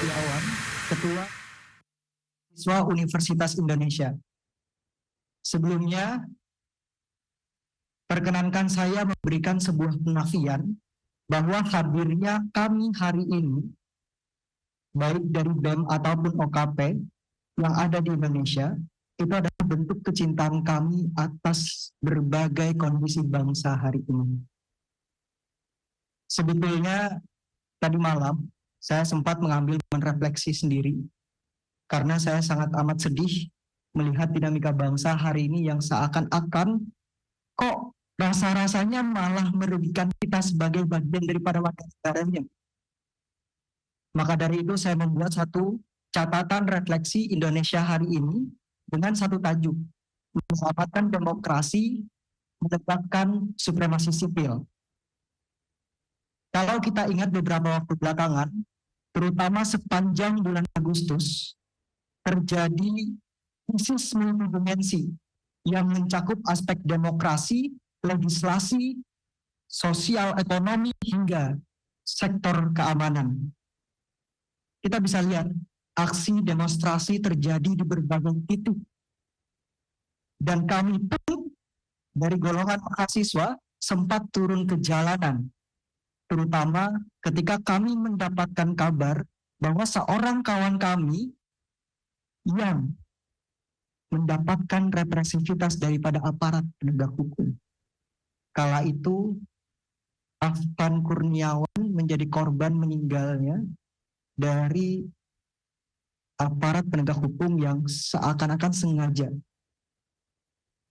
Kurniawan, Ketua Siswa Universitas Indonesia. Sebelumnya, perkenankan saya memberikan sebuah penafian bahwa hadirnya kami hari ini, baik dari BEM ataupun OKP yang ada di Indonesia, itu adalah bentuk kecintaan kami atas berbagai kondisi bangsa hari ini. Sebetulnya tadi malam saya sempat mengambil refleksi sendiri karena saya sangat amat sedih melihat dinamika bangsa hari ini yang seakan-akan kok rasa-rasanya malah merugikan kita sebagai bagian daripada warga negaranya. Maka dari itu saya membuat satu catatan refleksi Indonesia hari ini dengan satu tajuk, menyelamatkan demokrasi, menegakkan supremasi sipil. Kalau kita ingat beberapa waktu belakangan, terutama sepanjang bulan Agustus, terjadi krisis multidimensi yang mencakup aspek demokrasi, legislasi, sosial, ekonomi, hingga sektor keamanan. Kita bisa lihat aksi demonstrasi terjadi di berbagai titik. Dan kami pun dari golongan mahasiswa sempat turun ke jalanan, terutama ketika kami mendapatkan kabar bahwa seorang kawan kami yang mendapatkan represivitas daripada aparat penegak hukum. Kala itu, Afan Kurniawan menjadi korban meninggalnya dari aparat penegak hukum yang seakan-akan sengaja.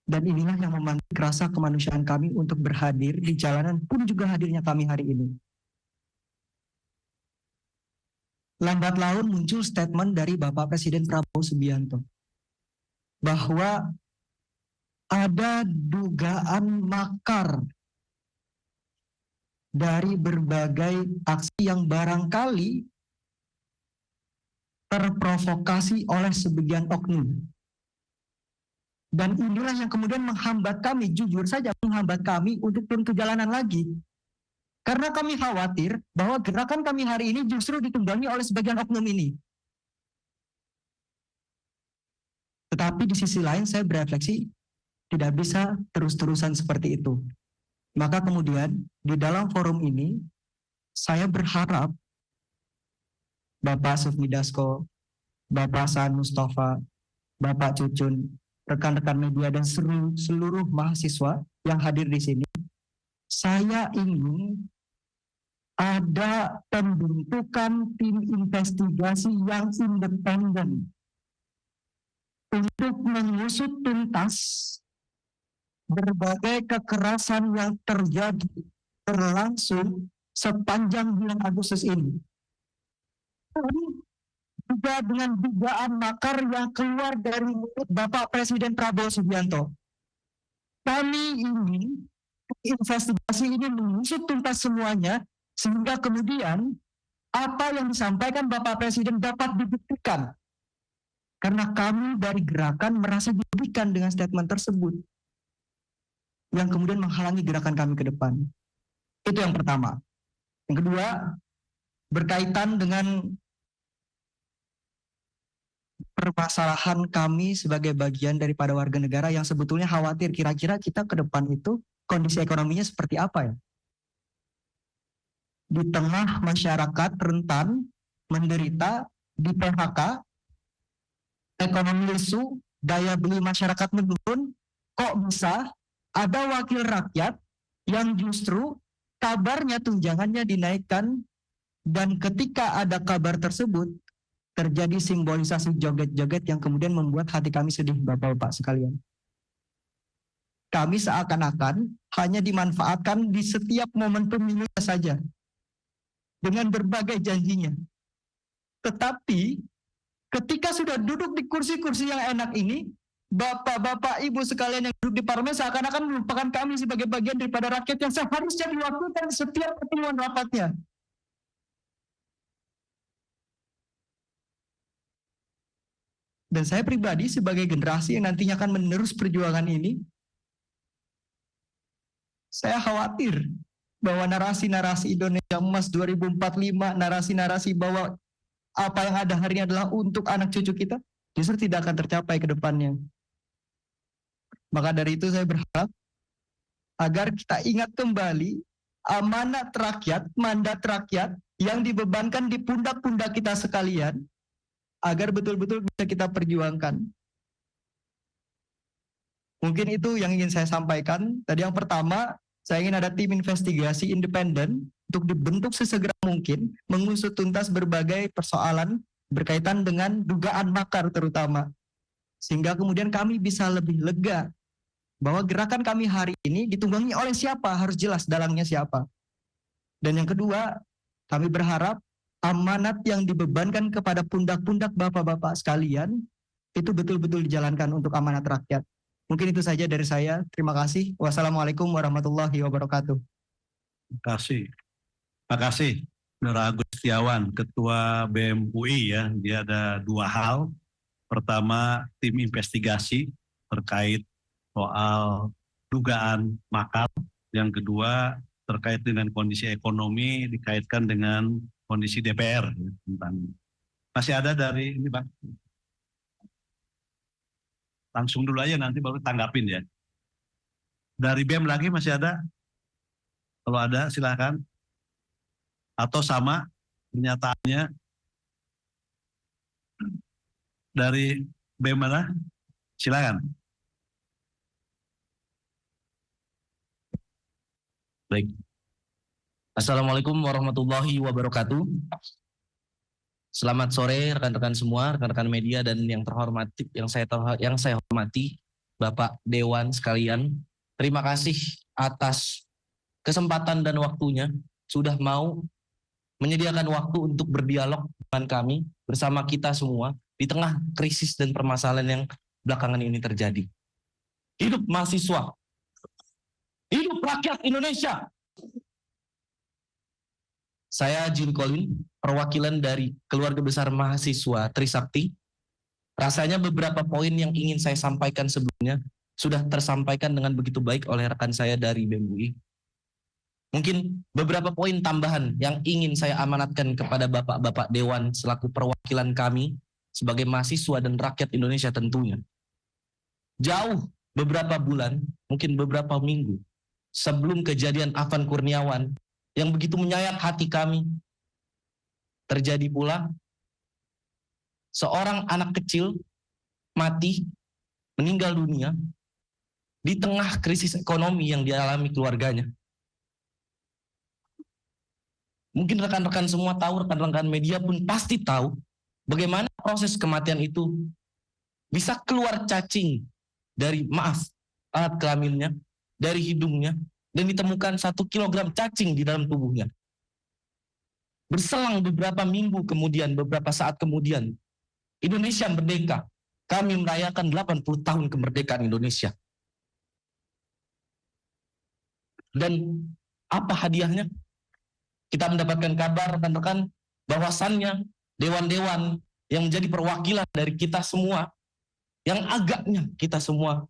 Dan inilah yang memantik rasa kemanusiaan kami untuk berhadir di jalanan pun juga hadirnya kami hari ini. Lambat laun muncul statement dari Bapak Presiden Prabowo Subianto bahwa ada dugaan makar dari berbagai aksi yang barangkali terprovokasi oleh sebagian oknum. Dan inilah yang kemudian menghambat kami, jujur saja menghambat kami untuk turun ke jalanan lagi. Karena kami khawatir bahwa gerakan kami hari ini justru ditunggangi oleh sebagian oknum ini. Tetapi di sisi lain saya berefleksi, tidak bisa terus-terusan seperti itu. Maka kemudian di dalam forum ini, saya berharap Bapak Sufmi Dasko, Bapak Saan Mustafa, Bapak Cucun, rekan-rekan media dan seluruh mahasiswa yang hadir di sini, saya ingin ada pembentukan tim investigasi yang independen untuk mengusut tuntas berbagai kekerasan yang terjadi berlangsung sepanjang bulan Agustus ini. Juga dengan dugaan makar yang keluar dari mulut Bapak Presiden Prabowo Subianto. Kami ingin investigasi ini mengusut tuntas semuanya, sehingga kemudian apa yang disampaikan Bapak Presiden dapat dibuktikan. Karena kami dari gerakan merasa dirugikan dengan statement tersebut, yang kemudian menghalangi gerakan kami ke depan. Itu yang pertama. Yang kedua, berkaitan dengan permasalahan kami sebagai bagian daripada warga negara yang sebetulnya khawatir kira-kira kita ke depan itu kondisi ekonominya seperti apa ya. Di tengah masyarakat rentan, menderita, di PHK, ekonomi lesu, daya beli masyarakat menurun, kok bisa ada wakil rakyat yang justru kabarnya tunjangannya dinaikkan, dan ketika ada kabar tersebut, terjadi simbolisasi joget-joget yang kemudian membuat hati kami sedih, Bapak-Bapak sekalian. Kami seakan-akan hanya dimanfaatkan di setiap momen pemilu saja, dengan berbagai janjinya. Tetapi, ketika sudah duduk di kursi-kursi yang enak ini, Bapak-Bapak, Ibu sekalian yang duduk di parlemen seakan-akan melupakan kami sebagai bagian daripada rakyat yang seharusnya diwakilkan setiap pertemuan rapatnya. Dan saya pribadi sebagai generasi yang nantinya akan menerus perjuangan ini, saya khawatir bahwa narasi-narasi Indonesia Emas 2045, narasi-narasi bahwa apa yang ada hari ini adalah untuk anak cucu kita, justru tidak akan tercapai ke depannya. Maka dari itu saya berharap agar kita ingat kembali amanat rakyat, mandat rakyat yang dibebankan di pundak-pundak kita sekalian, agar betul-betul bisa kita perjuangkan. Mungkin itu yang ingin saya sampaikan. Tadi yang pertama, saya ingin ada tim investigasi independen untuk dibentuk sesegera mungkin, mengusut tuntas berbagai persoalan berkaitan dengan dugaan makar terutama. Sehingga kemudian kami bisa lebih lega bahwa gerakan kami hari ini ditunggangi oleh siapa, harus jelas dalangnya siapa. Dan yang kedua, kami berharap amanat yang dibebankan kepada pundak-pundak bapak-bapak sekalian itu betul-betul dijalankan untuk amanat rakyat. Mungkin itu saja dari saya. Terima kasih. Wassalamualaikum warahmatullahi wabarakatuh. Terima kasih. Terima kasih, Saudara Agus Setiawan, Ketua BEM UI ya. Dia ada dua hal. Pertama, tim investigasi terkait soal dugaan makar. Yang kedua, terkait dengan kondisi ekonomi dikaitkan dengan kondisi DPR. Masih ada dari ini, Bang? Langsung dulu aja, nanti baru tanggapin ya. Dari BEM lagi masih ada? Kalau ada silakan. Atau sama pernyataannya dari BEM mana? Silakan. Baik. Assalamualaikum warahmatullahi wabarakatuh. Selamat sore rekan-rekan semua, rekan-rekan media dan yang terhormati, yang saya hormati, Bapak Dewan sekalian. Terima kasih atas kesempatan dan waktunya sudah mau menyediakan waktu untuk berdialog dengan kami bersama kita semua di tengah krisis dan permasalahan yang belakangan ini terjadi. Hidup mahasiswa. Hidup rakyat Indonesia. Saya Jin Colin, perwakilan dari keluarga besar mahasiswa Trisakti. Rasanya beberapa poin yang ingin saya sampaikan sebelumnya sudah tersampaikan dengan begitu baik oleh rekan saya dari BEM UI. Mungkin beberapa poin tambahan yang ingin saya amanatkan kepada Bapak-Bapak Dewan selaku perwakilan kami sebagai mahasiswa dan rakyat Indonesia tentunya. Jauh beberapa bulan, mungkin beberapa minggu, sebelum kejadian Afan Kurniawan yang begitu menyayat hati kami, terjadi pula seorang anak kecil mati, meninggal dunia di tengah krisis ekonomi yang dialami keluarganya. Mungkin rekan-rekan semua tahu, rekan-rekan media pun pasti tahu bagaimana proses kematian itu bisa keluar cacing dari, alat kelaminnya, dari hidungnya, dan ditemukan 1 kilogram cacing di dalam tubuhnya. Berselang beberapa minggu kemudian, beberapa saat kemudian, Indonesia merdeka. Kami merayakan 80 tahun kemerdekaan Indonesia. Dan apa hadiahnya? Kita mendapatkan kabar rekan-rekan bahwasannya dewan-dewan yang menjadi perwakilan dari kita semua, yang agaknya kita semua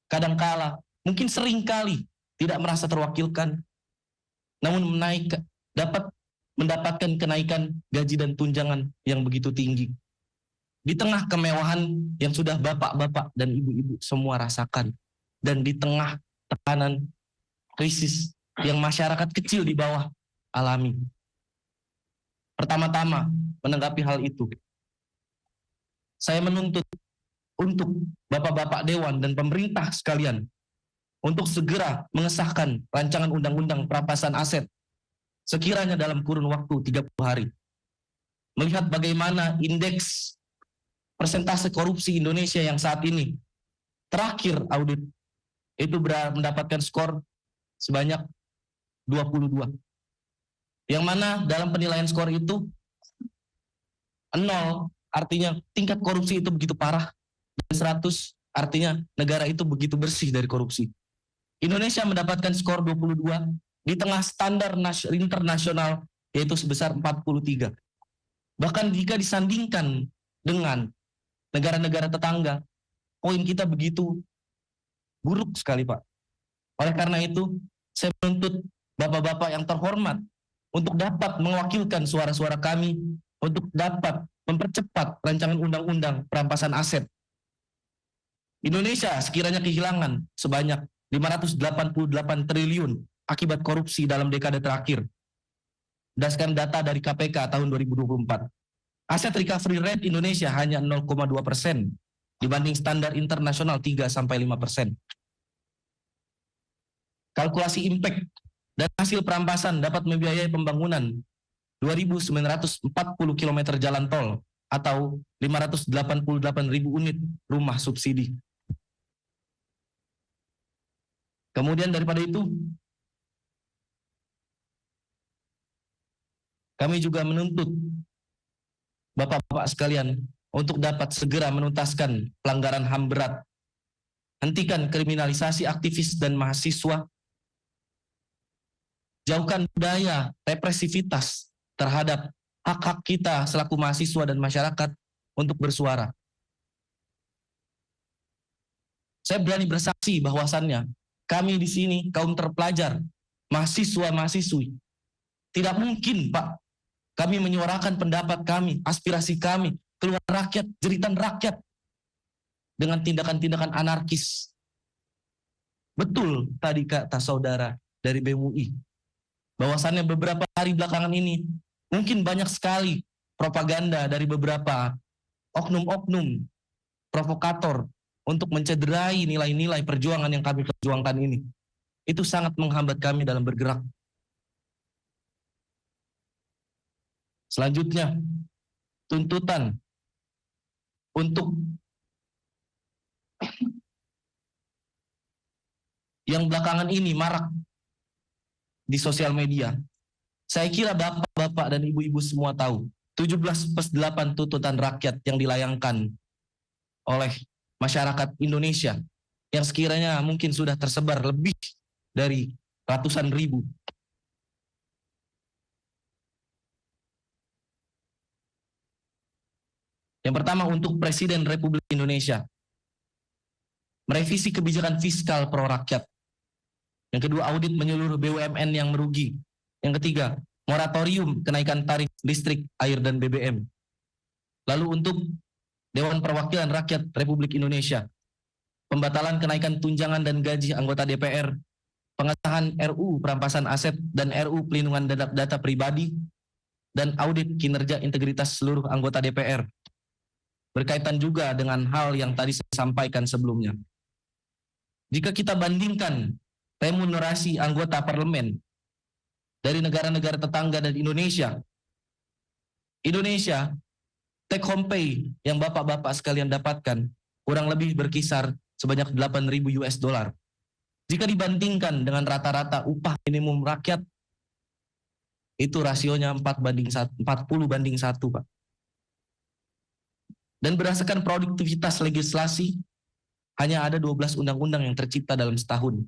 kadangkala, mungkin seringkali tidak merasa terwakilkan, namun dapat mendapatkan kenaikan gaji dan tunjangan yang begitu tinggi. Di tengah kemewahan yang sudah bapak-bapak dan ibu-ibu semua rasakan, dan di tengah tekanan krisis yang masyarakat kecil di bawah alami. Pertama-tama menanggapi hal itu, saya menuntut untuk Bapak-Bapak Dewan dan pemerintah sekalian untuk segera mengesahkan rancangan undang-undang perampasan aset sekiranya dalam kurun waktu 30 hari. Melihat bagaimana indeks persentase korupsi Indonesia yang saat ini terakhir audit itu mendapatkan skor sebanyak 22. Yang mana dalam penilaian skor itu 0 artinya tingkat korupsi itu begitu parah, dan 100 artinya negara itu begitu bersih dari korupsi. Indonesia mendapatkan skor 22 di tengah standar internasional yaitu sebesar 43. Bahkan jika disandingkan dengan negara-negara tetangga, poin kita begitu buruk sekali, Pak. Oleh karena itu, saya menuntut Bapak-bapak yang terhormat untuk dapat mewakilkan suara-suara kami untuk dapat mempercepat rancangan undang-undang perampasan aset. Indonesia sekiranya kehilangan sebanyak 588 triliun akibat korupsi dalam dekade terakhir. Berdasarkan data dari KPK tahun 2024, aset recovery rate Indonesia hanya 0,2% dibanding standar internasional 3-5%. Kalkulasi impact dan hasil perampasan dapat membiayai pembangunan 2.940 km jalan tol atau 588.000 unit rumah subsidi. Kemudian daripada itu, kami juga menuntut Bapak-bapak sekalian untuk dapat segera menuntaskan pelanggaran HAM berat, hentikan kriminalisasi aktivis dan mahasiswa, jauhkan budaya represivitas terhadap hak-hak kita selaku mahasiswa dan masyarakat untuk bersuara. Saya berani bersaksi bahwasannya kami di sini kaum terpelajar, mahasiswa-mahasiswi, tidak mungkin Pak kami menyuarakan pendapat kami, aspirasi kami, keluar rakyat, jeritan rakyat dengan tindakan-tindakan anarkis. Betul tadi kata saudara dari BMUI, bahwasannya beberapa hari belakangan ini mungkin banyak sekali propaganda dari beberapa oknum-oknum provokator untuk mencederai nilai-nilai perjuangan yang kami perjuangkan ini. Itu sangat menghambat kami dalam bergerak. Selanjutnya, tuntutan untuk yang belakangan ini marak di sosial media. Saya kira bapak-bapak dan ibu-ibu semua tahu, 17+8 tuntutan rakyat yang dilayangkan oleh masyarakat Indonesia yang sekiranya mungkin sudah tersebar lebih dari ratusan ribu. Yang pertama untuk Presiden Republik Indonesia, merevisi kebijakan fiskal pro rakyat. Yang kedua, audit menyeluruh BUMN yang merugi. Yang ketiga, moratorium kenaikan tarif listrik, air, dan BBM. Lalu untuk Dewan Perwakilan Rakyat Republik Indonesia, pembatalan kenaikan tunjangan dan gaji anggota DPR, pengesahan RUU perampasan aset dan RUU pelindungan data pribadi, dan audit kinerja integritas seluruh anggota DPR. Berkaitan juga dengan hal yang tadi saya sampaikan sebelumnya. Jika kita bandingkan remunerasi anggota parlemen dari negara-negara tetangga dan Indonesia take home pay yang bapak-bapak sekalian dapatkan kurang lebih berkisar sebanyak 8.000 US dollar. Jika dibandingkan dengan rata-rata upah minimum rakyat, itu rasionya 40:1, Pak. Dan berdasarkan produktivitas legislasi, hanya ada 12 undang-undang yang tercipta dalam setahun.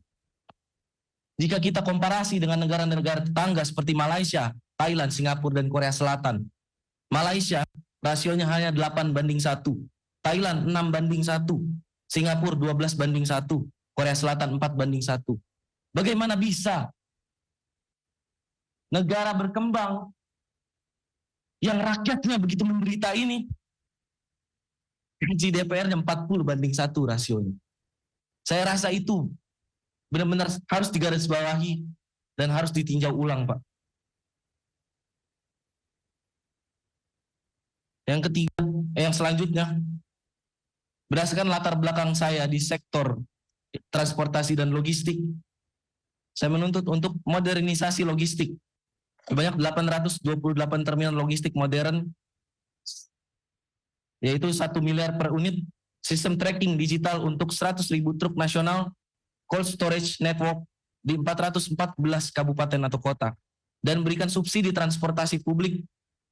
Jika kita komparasi dengan negara-negara tetangga seperti Malaysia, Thailand, Singapura, dan Korea Selatan, Malaysia rasionya hanya 8:1, Thailand 6:1, Singapura 12:1, Korea Selatan 4:1. Bagaimana bisa negara berkembang yang rakyatnya begitu menderita ini, gaji DPR-nya 40:1 rasionya. Saya rasa itu benar-benar harus digarisbawahi dan harus ditinjau ulang, Pak. Yang selanjutnya, berdasarkan latar belakang saya di sektor transportasi dan logistik, saya menuntut untuk modernisasi logistik. Sebanyak 828 terminal logistik modern, yaitu 1 miliar per unit, sistem tracking digital untuk 100.000 truk nasional, cold storage network di 414 kabupaten atau kota, dan berikan subsidi transportasi publik,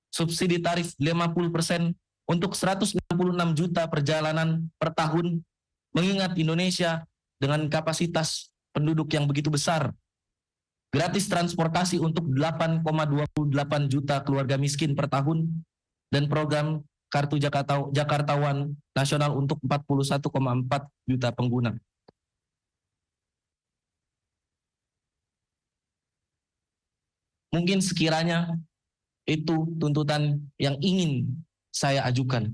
subsidi tarif 50% untuk 166 juta perjalanan per tahun, mengingat Indonesia dengan kapasitas penduduk yang begitu besar. Gratis transportasi untuk 8,28 juta keluarga miskin per tahun, dan program Kartu Jakartawan Nasional untuk 41,4 juta pengguna. Mungkin sekiranya Itu tuntutan yang ingin saya ajukan.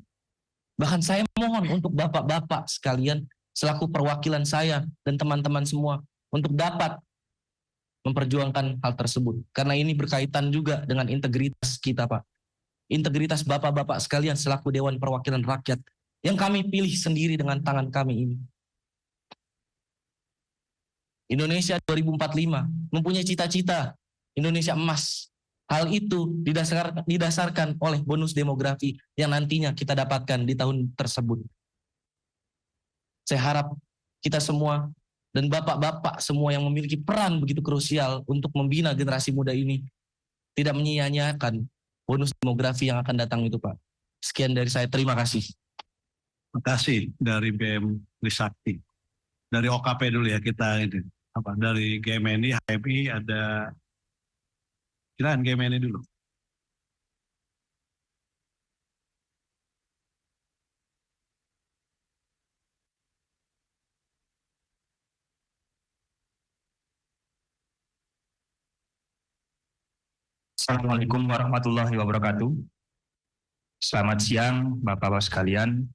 Bahkan saya mohon untuk bapak-bapak sekalian selaku perwakilan saya dan teman-teman semua untuk dapat memperjuangkan hal tersebut. Karena ini berkaitan juga dengan integritas kita, Pak. Integritas bapak-bapak sekalian selaku Dewan Perwakilan Rakyat yang kami pilih sendiri dengan tangan kami ini. Indonesia 2045 mempunyai cita-cita Indonesia emas. Hal itu didasarkan oleh bonus demografi yang nantinya kita dapatkan di tahun tersebut. Saya harap kita semua dan bapak-bapak semua yang memiliki peran begitu krusial untuk membina generasi muda ini tidak menyia-nyiakan bonus demografi yang akan datang itu, Pak. Sekian dari saya, terima kasih. Terima kasih dari BM Trisakti. Dari OKP dulu ya kita ini. Dari GMNI, HMI ada kirain GMNI dulu. Assalamualaikum warahmatullahi wabarakatuh. Selamat siang Bapak-Bapak sekalian.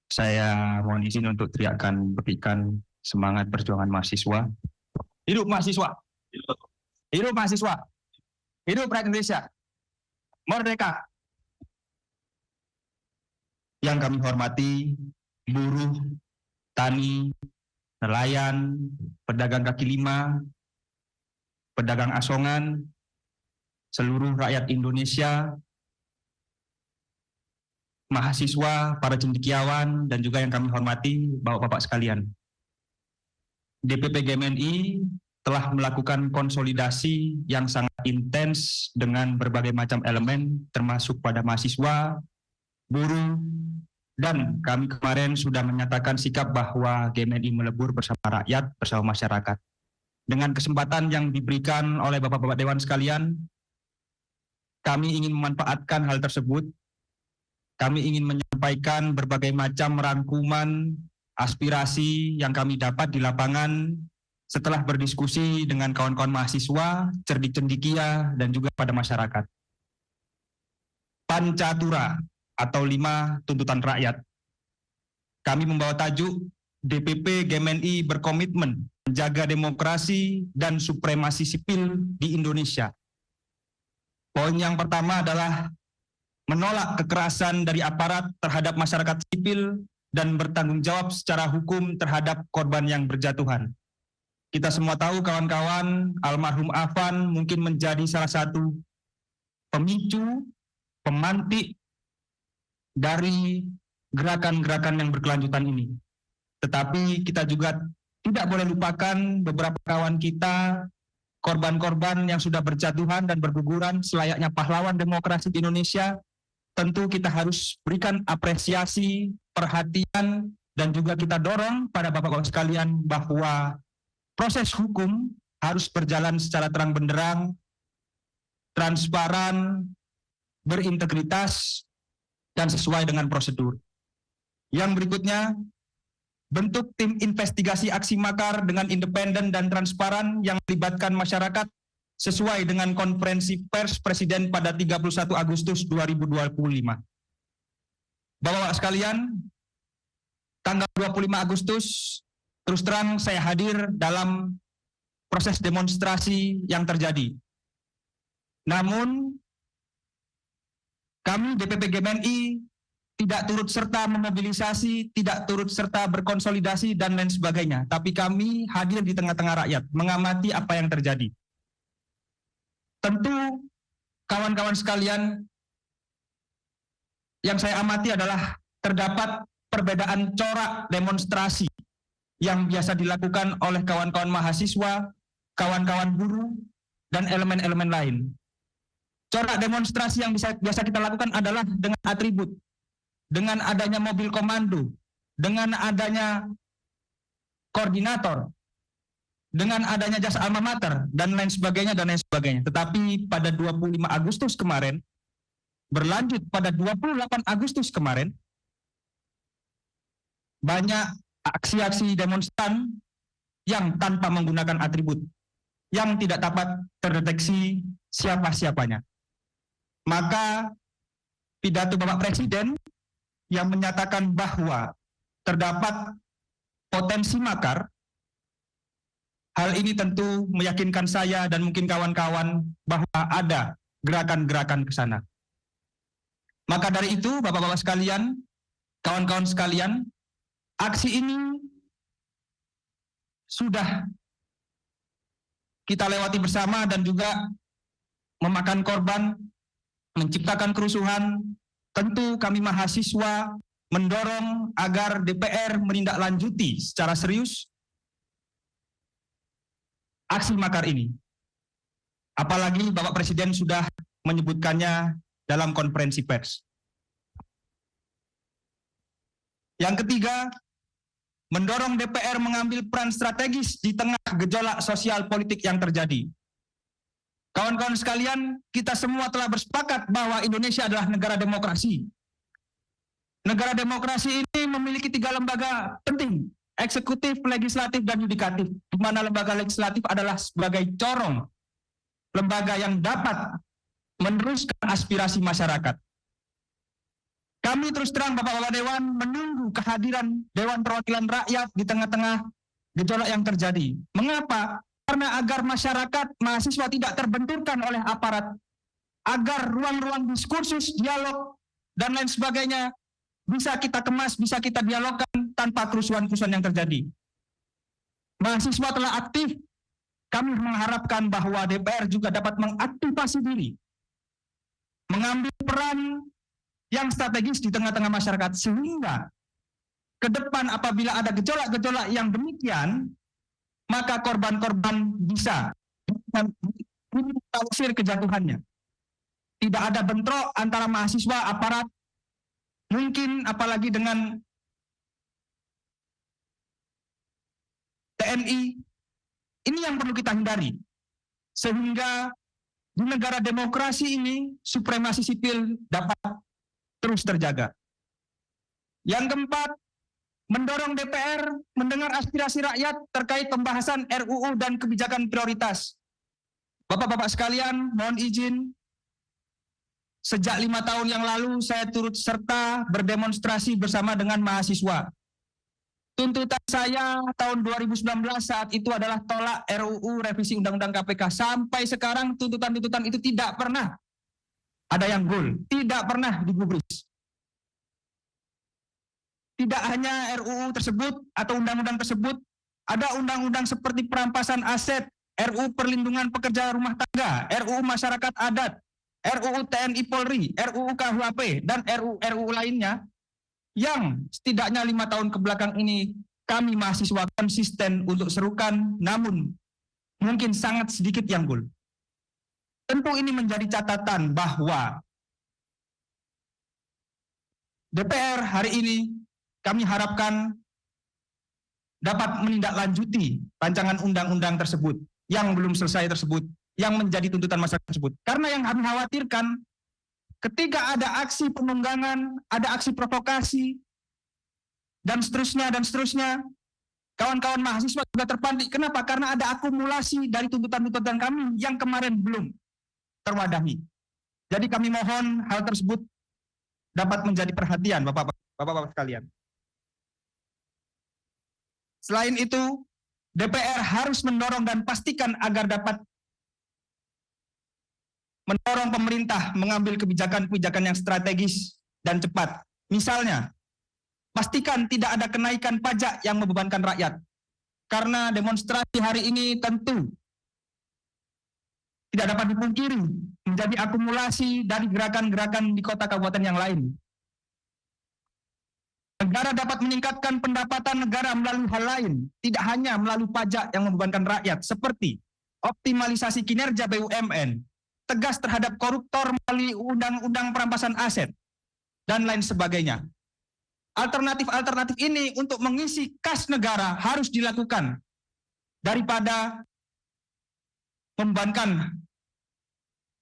Saya mohon izin untuk teriakkan petikan semangat perjuangan mahasiswa. Hidup mahasiswa. Hidup mahasiswa. Hidup rakyat Indonesia. Merdeka. Yang kami hormati buruh, tani, nelayan, pedagang kaki lima, pedagang asongan, seluruh rakyat Indonesia, mahasiswa, para cendekiawan, dan juga yang kami hormati Bapak-Bapak sekalian. DPP GMNI telah melakukan konsolidasi yang sangat intens dengan berbagai macam elemen, termasuk pada mahasiswa, buruh, dan kami kemarin sudah menyatakan sikap bahwa GMNI melebur bersama rakyat, bersama masyarakat. Dengan kesempatan yang diberikan oleh Bapak-Bapak Dewan sekalian, kami ingin memanfaatkan hal tersebut. Kami ingin menyampaikan berbagai macam rangkuman, aspirasi yang kami dapat di lapangan setelah berdiskusi dengan kawan-kawan mahasiswa, cerdik-cendikia, dan juga pada masyarakat. Pancatura atau 5 tuntutan rakyat. Kami membawa tajuk DPP GMNI berkomitmen menjaga demokrasi dan supremasi sipil di Indonesia. Poin yang pertama adalah menolak kekerasan dari aparat terhadap masyarakat sipil dan bertanggung jawab secara hukum terhadap korban yang berjatuhan. Kita semua tahu kawan-kawan, almarhum Afan mungkin menjadi salah satu pemicu, pemantik dari gerakan-gerakan yang berkelanjutan ini. Tetapi kita juga tidak boleh lupakan beberapa kawan kita, korban-korban yang sudah berjatuhan dan berguguran selayaknya pahlawan demokrasi di Indonesia. Tentu kita harus berikan apresiasi, perhatian, dan juga kita dorong pada Bapak-Bapak sekalian bahwa proses hukum harus berjalan secara terang benderang, transparan, berintegritas, dan sesuai dengan prosedur. Yang berikutnya, bentuk tim investigasi aksi makar dengan independen dan transparan yang melibatkan masyarakat sesuai dengan konferensi pers Presiden pada 31 Agustus 2025. Bapak-bapak sekalian, tanggal 25 Agustus, terus terang saya hadir dalam proses demonstrasi yang terjadi. Namun, kami DPP GMNI tidak turut serta memobilisasi, tidak turut serta berkonsolidasi, dan lain sebagainya. Tapi kami hadir di tengah-tengah rakyat, mengamati apa yang terjadi. Tentu, kawan-kawan sekalian, yang saya amati adalah terdapat perbedaan corak demonstrasi yang biasa dilakukan oleh kawan-kawan mahasiswa, kawan-kawan buruh, dan elemen-elemen lain. Corak demonstrasi yang biasa kita lakukan adalah dengan atribut, dengan adanya mobil komando, dengan adanya koordinator, dengan adanya jas alma mater, dan lain sebagainya, dan lain sebagainya. Tetapi pada 25 Agustus kemarin, berlanjut pada 28 Agustus kemarin, banyak aksi-aksi demonstran yang tanpa menggunakan atribut, yang tidak dapat terdeteksi siapa-siapanya. maka pidato Bapak Presiden yang menyatakan bahwa terdapat potensi makar, hal ini tentu meyakinkan saya dan mungkin kawan-kawan bahwa ada gerakan-gerakan ke sana. Maka dari itu, Bapak-Bapak sekalian, kawan-kawan sekalian, aksi ini sudah kita lewati bersama dan juga memakan korban, menciptakan kerusuhan. Tentu kami mahasiswa mendorong agar DPR menindaklanjuti secara serius aksi makar ini. Apalagi Bapak Presiden sudah menyebutkannya dalam konferensi pers. Yang ketiga, mendorong DPR mengambil peran strategis di tengah gejolak sosial politik yang terjadi. Kawan-kawan sekalian, kita semua telah bersepakat bahwa Indonesia adalah negara demokrasi. Negara demokrasi ini memiliki 3 lembaga penting, eksekutif, legislatif, dan yudikatif, di mana lembaga legislatif adalah sebagai corong lembaga yang dapat meneruskan aspirasi masyarakat. Kami terus terang Bapak-Bapak Dewan menunggu kehadiran Dewan Perwakilan Rakyat di tengah-tengah gejolak yang terjadi. Mengapa? Karena agar masyarakat, mahasiswa tidak terbenturkan oleh aparat, agar ruang-ruang diskursus, dialog, dan lain sebagainya bisa kita kemas, bisa kita dialogkan tanpa kerusuhan-kerusuhan yang terjadi. Mahasiswa telah aktif, kami mengharapkan bahwa DPR juga dapat mengaktifasi diri, mengambil peran yang strategis di tengah-tengah masyarakat, sehingga ke depan apabila ada gejolak-gejolak yang demikian, maka korban-korban bisa minimalisir kejatuhannya. Tidak ada bentrok antara mahasiswa, aparat, mungkin apalagi dengan TNI. Ini yang perlu kita hindari. Sehingga di negara demokrasi ini, supremasi sipil dapat terus terjaga. Yang keempat, mendorong DPR mendengar aspirasi rakyat terkait pembahasan RUU dan kebijakan prioritas. Bapak-bapak sekalian, mohon izin, sejak 5 tahun yang lalu saya turut serta berdemonstrasi bersama dengan mahasiswa. Tuntutan saya tahun 2019 saat itu adalah tolak RUU revisi Undang-Undang KPK. Sampai sekarang tuntutan-tuntutan itu tidak pernah ada yang goal, tidak pernah digubris. Tidak hanya RUU tersebut atau undang-undang tersebut, ada undang-undang seperti perampasan aset, RUU perlindungan pekerja rumah tangga, RUU masyarakat adat, RUU TNI Polri, RUU KUHP, dan RUU lainnya yang setidaknya 5 tahun ke belakang ini kami mahasiswa konsisten untuk serukan, namun mungkin sangat sedikit yang goal. Tentu ini menjadi catatan bahwa DPR hari ini kami harapkan dapat menindaklanjuti rancangan undang-undang tersebut yang belum selesai tersebut, yang menjadi tuntutan masyarakat tersebut. Karena yang kami khawatirkan, ketika ada aksi penunggangan, ada aksi provokasi, dan seterusnya, kawan-kawan mahasiswa juga terpantik. Kenapa? Karena ada akumulasi dari tuntutan-tuntutan kami yang kemarin belum terwadahi. Jadi kami mohon hal tersebut dapat menjadi perhatian Bapak-bapak sekalian. Selain itu, DPR harus mendorong dan pastikan agar dapat mendorong pemerintah mengambil kebijakan-kebijakan yang strategis dan cepat. Misalnya, pastikan tidak ada kenaikan pajak yang membebankan rakyat. Karena demonstrasi hari ini tentu tidak dapat dipungkiri menjadi akumulasi dari gerakan-gerakan di kota kabupaten yang lain. Negara dapat meningkatkan pendapatan negara melalui hal lain, tidak hanya melalui pajak yang membebankan rakyat, seperti optimalisasi kinerja BUMN, tegas terhadap koruptor melalui undang-undang perampasan aset, dan lain sebagainya. Alternatif-alternatif ini untuk mengisi kas negara harus dilakukan daripada membebankan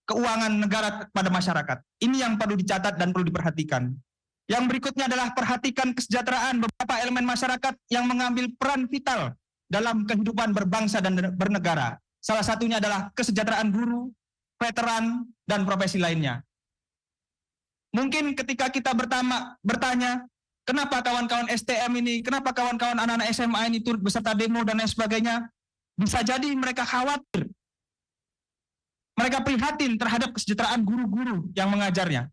keuangan negara kepada masyarakat. Ini yang perlu dicatat dan perlu diperhatikan. Yang berikutnya adalah perhatikan kesejahteraan beberapa elemen masyarakat yang mengambil peran vital dalam kehidupan berbangsa dan bernegara. Salah satunya adalah kesejahteraan guru, veteran, dan profesi lainnya. Mungkin ketika kita bertanya, kenapa kawan-kawan STM ini, kenapa kawan-kawan anak-anak SMA ini turut beserta demo dan lain sebagainya, bisa jadi mereka khawatir. Mereka prihatin terhadap kesejahteraan guru-guru yang mengajarnya.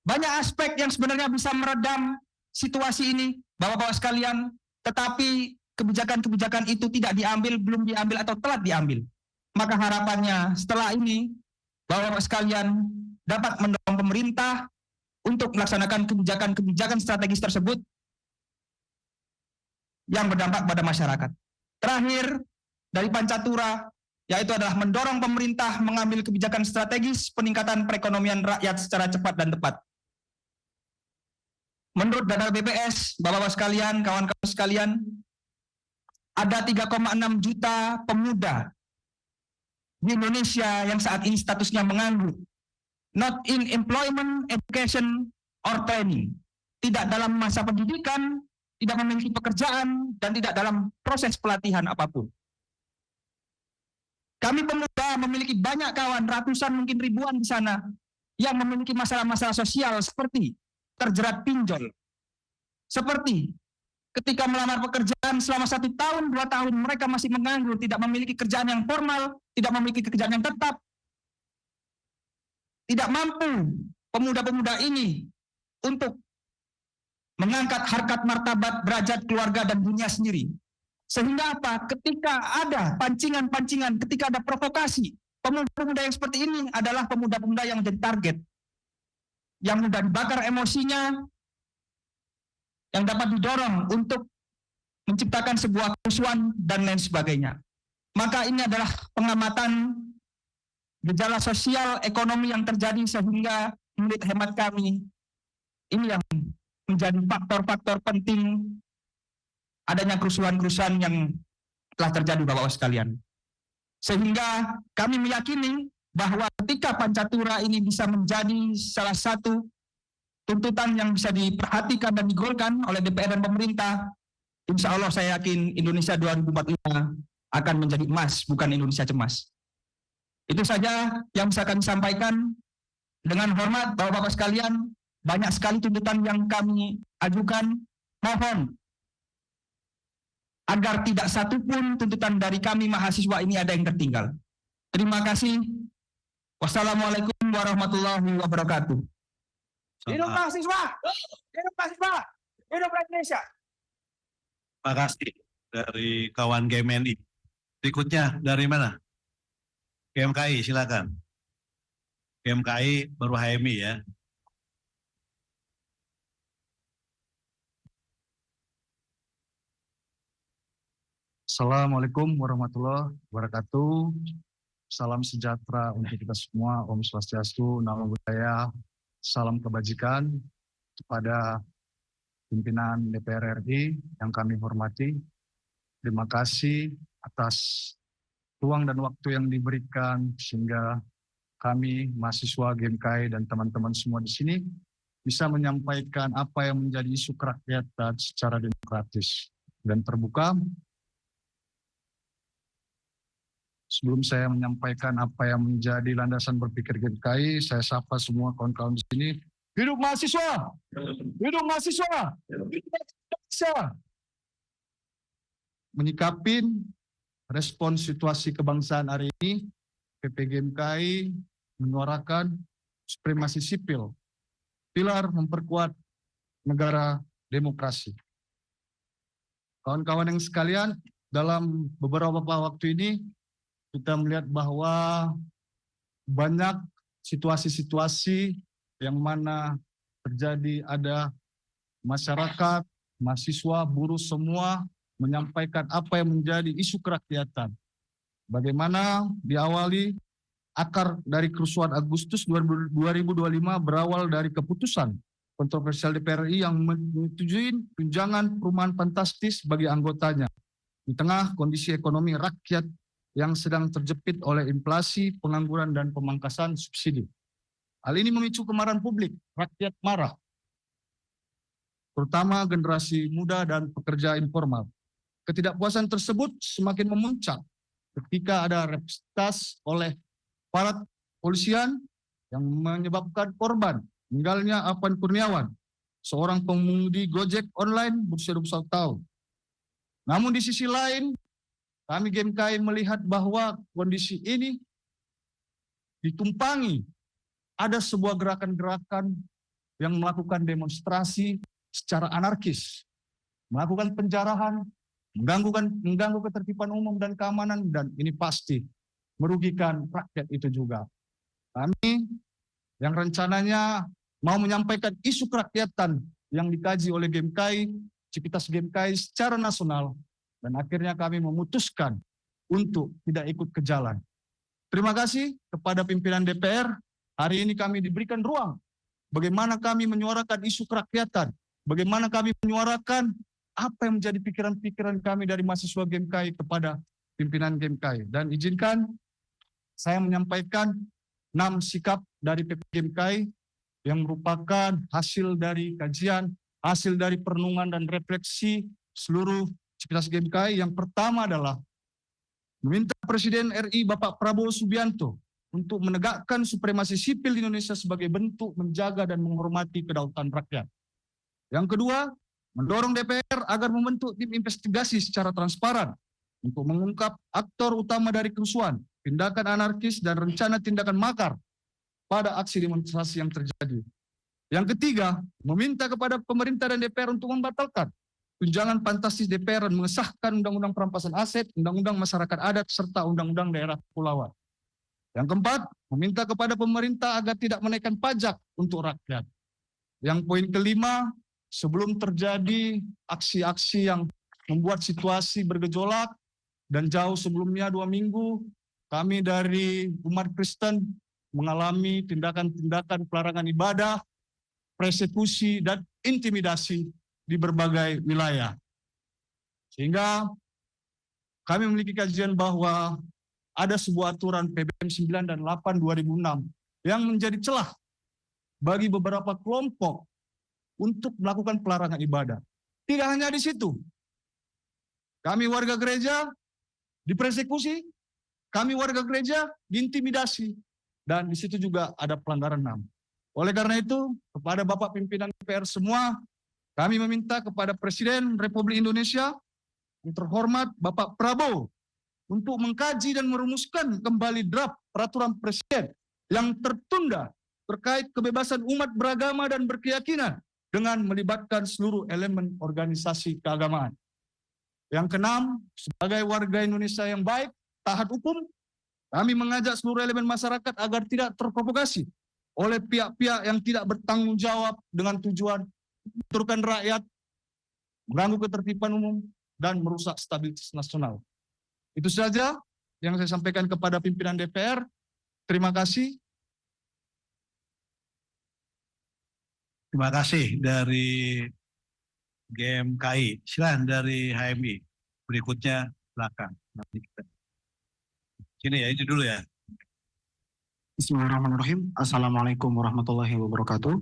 Banyak aspek yang sebenarnya bisa meredam situasi ini, Bapak-Bapak sekalian, tetapi kebijakan-kebijakan itu tidak diambil, belum diambil, atau telat diambil. Maka harapannya setelah ini, Bapak-Bapak sekalian dapat mendorong pemerintah untuk melaksanakan kebijakan-kebijakan strategis tersebut yang berdampak pada masyarakat. Terakhir, dari Pancatura, yaitu adalah mendorong pemerintah mengambil kebijakan strategis peningkatan perekonomian rakyat secara cepat dan tepat. Menurut data BPS, Bapak-Bapak sekalian, kawan-kawan sekalian, ada 3,6 juta pemuda di Indonesia yang saat ini statusnya menganggur. Not in employment, education, or training. Tidak dalam masa pendidikan, tidak memiliki pekerjaan, dan tidak dalam proses pelatihan apapun. Kami pemuda memiliki banyak kawan, ratusan mungkin ribuan di sana, yang memiliki masalah-masalah sosial seperti terjerat pinjol. Seperti ketika melamar pekerjaan selama 1 tahun, 2 tahun, mereka masih menganggur, tidak memiliki kerjaan yang formal, tidak memiliki kerjaan yang tetap, tidak mampu pemuda-pemuda ini untuk mengangkat harkat martabat derajat keluarga dan dunia sendiri. Sehingga apa? Ketika ada pancingan-pancingan, ketika ada provokasi, pemuda-pemuda yang seperti ini adalah pemuda-pemuda yang menjadi target, yang mudah dibakar emosinya, yang dapat didorong untuk menciptakan sebuah kerusuhan dan lain sebagainya. Maka ini adalah pengamatan gejala sosial ekonomi yang terjadi, sehingga menurut hemat kami ini yang menjadi faktor-faktor penting adanya kerusuhan-kerusuhan yang telah terjadi, Bapak-Bapak sekalian. Sehingga kami meyakini bahwa ketika Pancatura ini bisa menjadi salah satu tuntutan yang bisa diperhatikan dan digolkan oleh DPR dan pemerintah, insya Allah saya yakin Indonesia 2045 akan menjadi emas, bukan Indonesia cemas. Itu saja yang bisa kami sampaikan. Dengan hormat, Bapak-Bapak sekalian, banyak sekali tuntutan yang kami ajukan. Mohon agar tidak satupun tuntutan dari kami mahasiswa ini ada yang tertinggal. Terima kasih. Wassalamualaikum warahmatullahi wabarakatuh. Hidup mahasiswa! Hidup mahasiswa! Hidup Indonesia! Terima kasih dari kawan GMNI. Berikutnya dari mana? GMKI, silakan. GMKI baru HMI ya. Assalamualaikum warahmatullahi wabarakatuh. Salam sejahtera untuk kita semua. Om Swastiastu, Namo Buddhaya, salam kebajikan kepada pimpinan DPR RI yang kami hormati. Terima kasih atas ruang dan waktu yang diberikan sehingga kami mahasiswa GMKI dan teman-teman semua di sini bisa menyampaikan apa yang menjadi isu kerakyatan secara demokratis dan terbuka. Sebelum saya menyampaikan apa yang menjadi landasan berpikir GMKI, saya sapa semua kawan-kawan di sini. Hidup mahasiswa! Hidup mahasiswa! Hidup mahasiswa! Menyikapin respon situasi kebangsaan hari ini, PP GMKI menyuarakan supremasi sipil, pilar memperkuat negara demokrasi. Kawan-kawan yang sekalian, dalam beberapa waktu ini, kita melihat bahwa banyak situasi-situasi yang mana terjadi, ada masyarakat, mahasiswa, buruh semua menyampaikan apa yang menjadi isu kerakyatan. Bagaimana diawali akar dari kerusuhan Agustus 2025 berawal dari keputusan kontroversial DPR RI yang menyetujui tunjangan perumahan fantastis bagi anggotanya di tengah kondisi ekonomi rakyat yang sedang terjepit oleh inflasi, pengangguran, dan pemangkasan subsidi. Hal ini memicu kemarahan publik, rakyat marah, terutama generasi muda dan pekerja informal. Ketidakpuasan tersebut semakin memuncak ketika ada representasi oleh aparat polisian yang menyebabkan korban meninggalnya Afan Kurniawan, seorang pengemudi Gojek online berusia 21 tahun. Namun di sisi lain, kami GMKI melihat bahwa kondisi ini ditumpangi ada sebuah gerakan-gerakan yang melakukan demonstrasi secara anarkis, melakukan penjarahan, mengganggu ketertiban umum dan keamanan, dan ini pasti merugikan rakyat itu juga. Kami yang rencananya mau menyampaikan isu kerakyatan yang dikaji oleh GMKI, Civitas GMKI secara nasional, dan akhirnya kami memutuskan untuk tidak ikut ke jalan. Terima kasih kepada pimpinan DPR. Hari ini kami diberikan ruang bagaimana kami menyuarakan isu kerakyatan, bagaimana kami menyuarakan apa yang menjadi pikiran-pikiran kami dari mahasiswa GMKI kepada pimpinan GMKI. Dan izinkan saya menyampaikan 6 sikap dari PP GMKI yang merupakan hasil dari kajian, hasil dari perenungan dan refleksi seluruh Civitas GMKI. Yang pertama adalah meminta Presiden RI Bapak Prabowo Subianto untuk menegakkan supremasi sipil di Indonesia sebagai bentuk menjaga dan menghormati kedaulatan rakyat. Yang kedua, mendorong DPR agar membentuk tim investigasi secara transparan untuk mengungkap aktor utama dari kerusuhan, tindakan anarkis, dan rencana tindakan makar pada aksi demonstrasi yang terjadi. Yang ketiga, meminta kepada pemerintah dan DPR untuk membatalkan tunjangan fantastis DPR dan mengesahkan Undang-Undang Perampasan Aset, Undang-Undang Masyarakat Adat, serta Undang-Undang Daerah Kepulauan. Yang keempat, meminta kepada pemerintah agar tidak menaikkan pajak untuk rakyat. Yang poin kelima, sebelum terjadi aksi-aksi yang membuat situasi bergejolak, dan jauh sebelumnya 2 minggu, kami dari umat Kristen mengalami tindakan-tindakan pelarangan ibadah, persekusi, dan intimidasi di berbagai wilayah. Sehingga kami memiliki kajian bahwa ada sebuah aturan PBM 9 dan 8 2006 yang menjadi celah bagi beberapa kelompok untuk melakukan pelarangan ibadah. Tidak hanya di situ. Kami warga gereja dipersekusi, kami warga gereja diintimidasi, dan di situ juga ada pelanggaran HAM. Oleh karena itu, kepada Bapak pimpinan DPR semua, kami meminta kepada Presiden Republik Indonesia yang terhormat Bapak Prabowo untuk mengkaji dan merumuskan kembali draft peraturan Presiden yang tertunda terkait kebebasan umat beragama dan berkeyakinan dengan melibatkan seluruh elemen organisasi keagamaan. Yang keenam, sebagai warga Indonesia yang baik, taat hukum, kami mengajak seluruh elemen masyarakat agar tidak terprovokasi oleh pihak-pihak yang tidak bertanggung jawab dengan tujuan menentukan rakyat, mengganggu ketertiban umum, dan merusak stabilitas nasional. Itu saja yang saya sampaikan kepada pimpinan DPR. Terima kasih. Terima kasih dari GMKI. Silakan dari HMI. Berikutnya belakang. Nanti kita. Sini ya, ini dulu ya. Bismillahirrahmanirrahim. Assalamualaikum warahmatullahi wabarakatuh.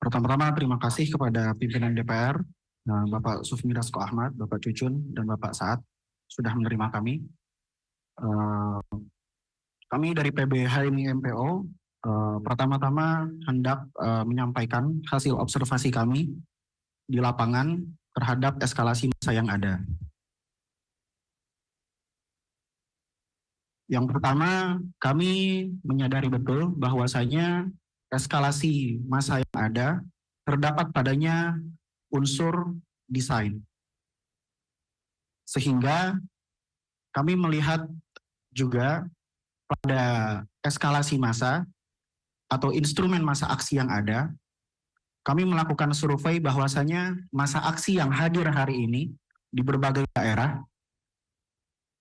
Pertama-tama terima kasih kepada pimpinan DPR, Bapak Sufmi Dasko Ahmad, Bapak Cucun, dan Bapak Saad sudah menerima kami. Kami dari PB HMI MPO pertama-tama hendak menyampaikan hasil observasi kami di lapangan terhadap eskalasi massa yang ada. Yang pertama, kami menyadari betul bahwasanya eskalasi massa yang ada terdapat padanya unsur desain. Sehingga kami melihat juga pada eskalasi massa atau instrumen massa aksi yang ada, kami melakukan survei bahwasanya massa aksi yang hadir hari ini di berbagai daerah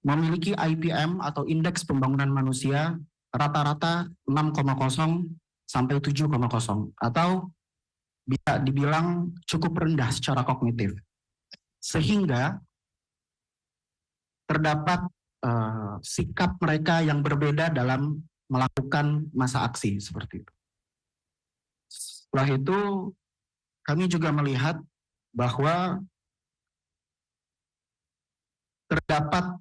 memiliki IPM atau Indeks Pembangunan Manusia rata-rata 6,0 sampai 7,0 atau bisa dibilang cukup rendah secara kognitif. Sehingga terdapat sikap mereka yang berbeda dalam melakukan massa aksi seperti itu. Setelah itu kami juga melihat bahwa terdapat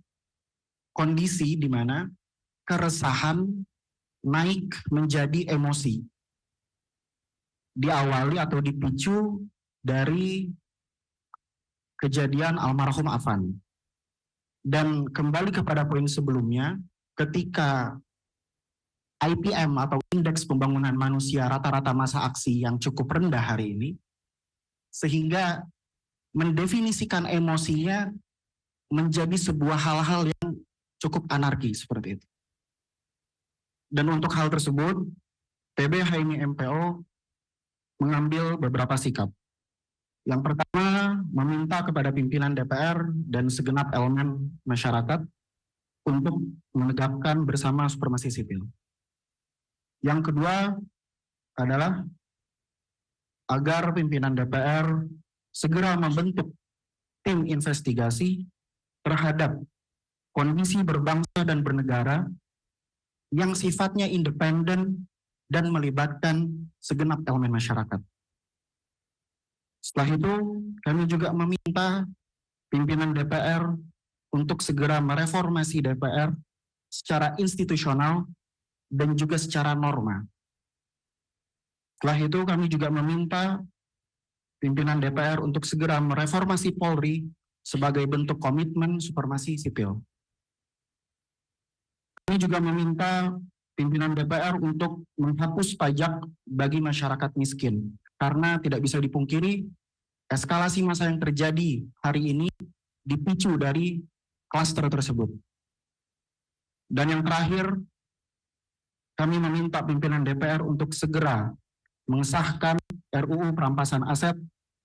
kondisi di mana keresahan naik menjadi emosi. Diawali atau dipicu dari kejadian almarhum Afan. Dan kembali kepada poin sebelumnya, ketika IPM atau Indeks Pembangunan Manusia rata-rata masa aksi yang cukup rendah hari ini, sehingga mendefinisikan emosinya menjadi sebuah hal-hal yang cukup anarki seperti itu. Dan untuk hal tersebut, PB HMI MPO mengambil beberapa sikap. Yang pertama, meminta kepada pimpinan DPR dan segenap elemen masyarakat untuk menegakkan bersama supremasi sipil. Yang kedua adalah agar pimpinan DPR segera membentuk tim investigasi terhadap kondisi berbangsa dan bernegara yang sifatnya independen dan melibatkan segenap elemen masyarakat. Setelah itu, kami juga meminta pimpinan DPR untuk segera mereformasi DPR secara institusional dan juga secara norma. Setelah itu, kami juga meminta pimpinan DPR untuk segera mereformasi Polri sebagai bentuk komitmen supremasi sipil. Kami juga meminta pimpinan DPR untuk menghapus pajak bagi masyarakat miskin, karena tidak bisa dipungkiri eskalasi massa yang terjadi hari ini dipicu dari klaster tersebut. Dan yang terakhir, kami meminta pimpinan DPR untuk segera mengesahkan RUU Perampasan Aset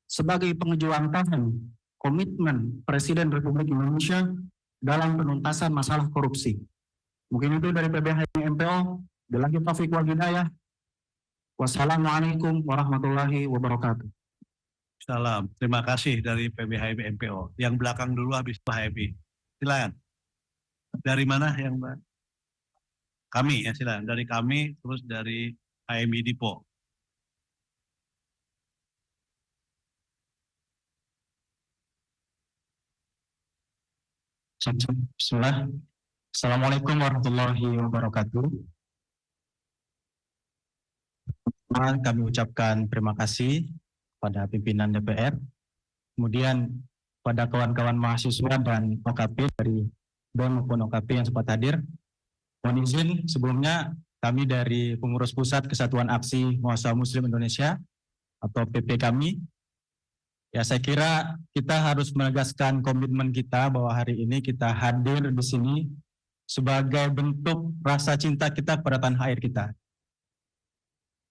sebagai pengejuantahan komitmen Presiden Republik Indonesia dalam penuntasan masalah korupsi. Mungkin itu dari PB HMI MPO. Billahi taufiq wal hidayah. Wassalamualaikum warahmatullahi wabarakatuh. Salam. Terima kasih dari PB HMI MPO. Yang belakang dulu habis HMI. Silakan. Dari mana yang kami ya, silakan. Dari kami, terus dari HMI Dipo. Bismillah. Assalamualaikum warahmatullahi wabarakatuh. Kami ucapkan terima kasih pada pimpinan DPR, kemudian pada kawan-kawan mahasiswa dan OKP dari BEM maupun OKP yang sempat hadir. Mohon izin sebelumnya kami dari Pengurus Pusat Kesatuan Aksi Muassasaah Muslim Indonesia atau PP kami, ya saya kira kita harus menegaskan komitmen kita bahwa hari ini kita hadir di sini sebagai bentuk rasa cinta kita kepada tanah air kita.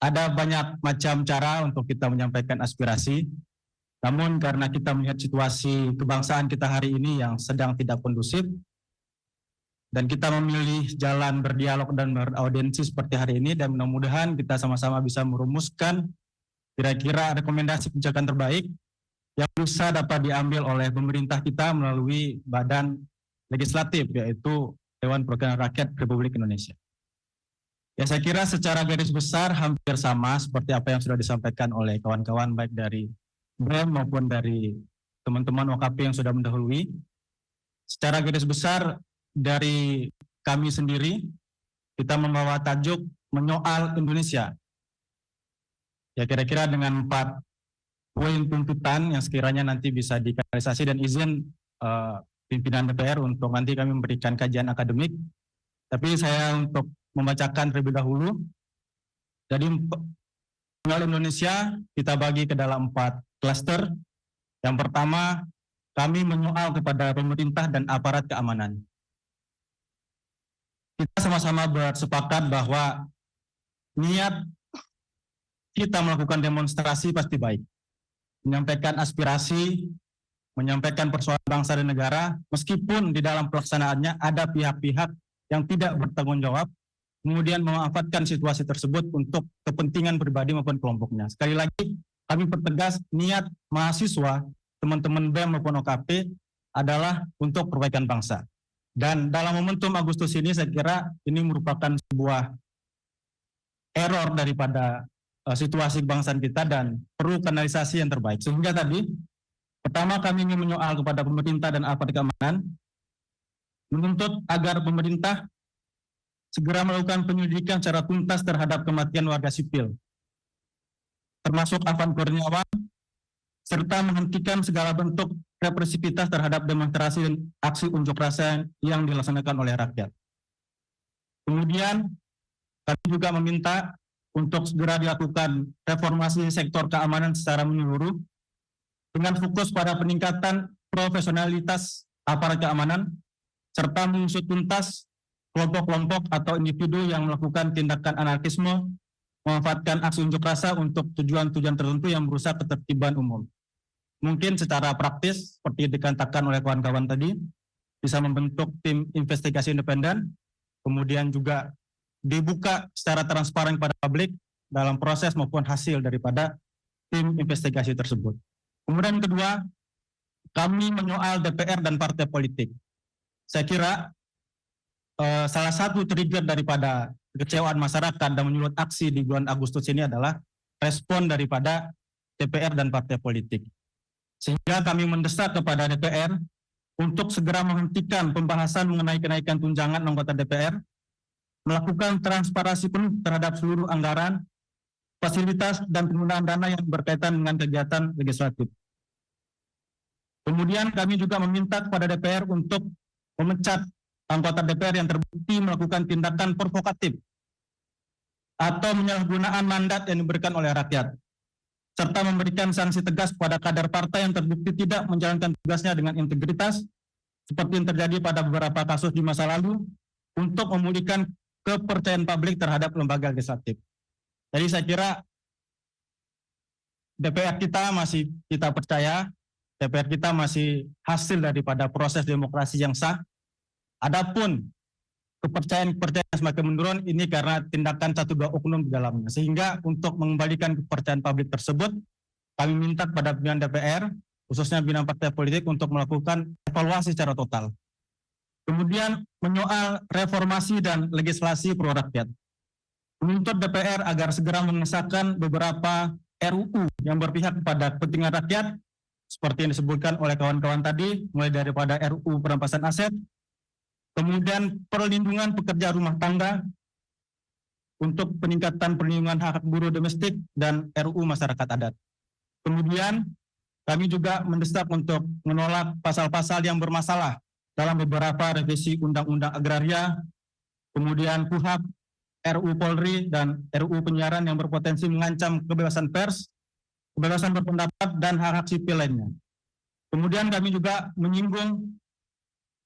Ada banyak macam cara untuk kita menyampaikan aspirasi, namun karena kita melihat situasi kebangsaan kita hari ini yang sedang tidak kondusif, dan kita memilih jalan berdialog dan beraudiensi seperti hari ini, dan mudah-mudahan kita sama-sama bisa merumuskan kira-kira rekomendasi kebijakan terbaik yang bisa dapat diambil oleh pemerintah kita melalui badan legislatif, yaitu Dewan Perwakilan Rakyat Republik Indonesia. Ya saya kira secara garis besar hampir sama seperti apa yang sudah disampaikan oleh kawan-kawan baik dari BEM maupun dari teman-teman OKP yang sudah mendahului. Secara garis besar dari kami sendiri, kita membawa tajuk menyoal Indonesia. Ya kira-kira dengan 4 poin tuntutan yang sekiranya nanti bisa dikanalisasi, dan izin pimpinan DPR untuk nanti kami memberikan kajian akademik. Tapi saya untuk membacakan terlebih dahulu. Jadi menyoal Indonesia kita bagi ke dalam 4 klaster. Yang pertama, kami menyoal kepada pemerintah dan aparat keamanan. Kita sama-sama bersepakat bahwa niat kita melakukan demonstrasi pasti baik. Menyampaikan aspirasi, menyampaikan persoalan bangsa dan negara, meskipun di dalam pelaksanaannya ada pihak-pihak yang tidak bertanggung jawab, kemudian memanfaatkan situasi tersebut untuk kepentingan pribadi maupun kelompoknya. Sekali lagi, kami pertegas niat mahasiswa, teman-teman BEM maupun OKP adalah untuk perbaikan bangsa. Dan dalam momentum Agustus ini saya kira ini merupakan sebuah error daripada situasi kebangsaan kita dan perlu kanalisasi yang terbaik. Sehingga tadi, pertama kami ingin menyoal kepada pemerintah dan aparat keamanan, menuntut agar pemerintah segera melakukan penyelidikan secara tuntas terhadap kematian warga sipil, termasuk Afan Kurniawan, serta menghentikan segala bentuk represivitas terhadap demonstrasi dan aksi unjuk rasa yang dilaksanakan oleh rakyat. Kemudian, kami juga meminta untuk segera dilakukan reformasi sektor keamanan secara menyeluruh dengan fokus pada peningkatan profesionalitas aparat keamanan serta mengusut tuntas kelompok-kelompok atau individu yang melakukan tindakan anarkisme, memanfaatkan aksi unjuk rasa untuk tujuan-tujuan tertentu yang merusak ketertiban umum. Mungkin secara praktis, seperti dikatakan oleh kawan-kawan tadi, bisa membentuk tim investigasi independen, kemudian juga dibuka secara transparan kepada publik dalam proses maupun hasil daripada tim investigasi tersebut. Kemudian kedua, kami menyoal DPR dan partai politik. Saya kira salah satu trigger daripada kekecewaan masyarakat dan menyulut aksi di bulan Agustus ini adalah respon daripada DPR dan partai politik. Sehingga kami mendesak kepada DPR untuk segera menghentikan pembahasan mengenai kenaikan tunjangan anggota DPR, melakukan transparansi penuh terhadap seluruh anggaran, fasilitas, dan penggunaan dana yang berkaitan dengan kegiatan legislatif. Kemudian kami juga meminta kepada DPR untuk memecat anggota DPR yang terbukti melakukan tindakan provokatif atau penyalahgunaan mandat yang diberikan oleh rakyat, serta memberikan sanksi tegas kepada kader partai yang terbukti tidak menjalankan tugasnya dengan integritas, seperti yang terjadi pada beberapa kasus di masa lalu, untuk memulihkan kepercayaan publik terhadap lembaga legislatif. Jadi saya kira DPR kita masih kita percaya, DPR kita masih hasil daripada proses demokrasi yang sah. Adapun kepercayaan semakin menurun ini karena tindakan satu dua oknum di dalamnya. Sehingga untuk mengembalikan kepercayaan publik tersebut, kami minta kepada pimpinan DPR, khususnya pimpinan partai politik untuk melakukan evaluasi secara total. Kemudian menyoal reformasi dan legislasi pro rakyat. Menuntut DPR agar segera mengesahkan beberapa RUU yang berpihak kepada kepentingan rakyat, seperti yang disebutkan oleh kawan-kawan tadi, mulai daripada RUU perampasan aset, kemudian perlindungan pekerja rumah tangga, untuk peningkatan perlindungan hak buruh domestik, dan RUU masyarakat adat. Kemudian kami juga mendesak untuk menolak pasal-pasal yang bermasalah dalam beberapa revisi Undang-Undang Agraria, kemudian KUHP, RUU Polri, dan RUU Penyiaran yang berpotensi mengancam kebebasan pers, kebebasan berpendapat, dan hak-hak sipil lainnya. Kemudian kami juga menyinggung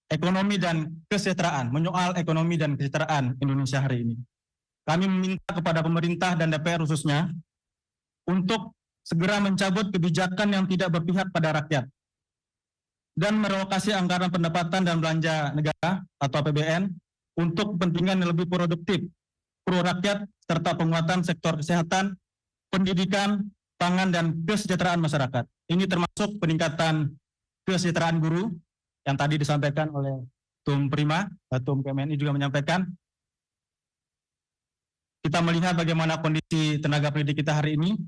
ekonomi dan kesejahteraan, menyoal ekonomi dan kesejahteraan Indonesia hari ini. Kami meminta kepada pemerintah dan DPR khususnya untuk segera mencabut kebijakan yang tidak berpihak pada rakyat dan merelokasi anggaran pendapatan dan belanja negara atau APBN untuk kepentingan yang lebih produktif, pro rakyat, serta penguatan sektor kesehatan, pendidikan, pangan, dan kesejahteraan masyarakat. Ini termasuk peningkatan kesejahteraan guru yang tadi disampaikan oleh Tum Prima, Tum KMNI juga menyampaikan. Kita melihat bagaimana kondisi tenaga pendidik kita hari ini,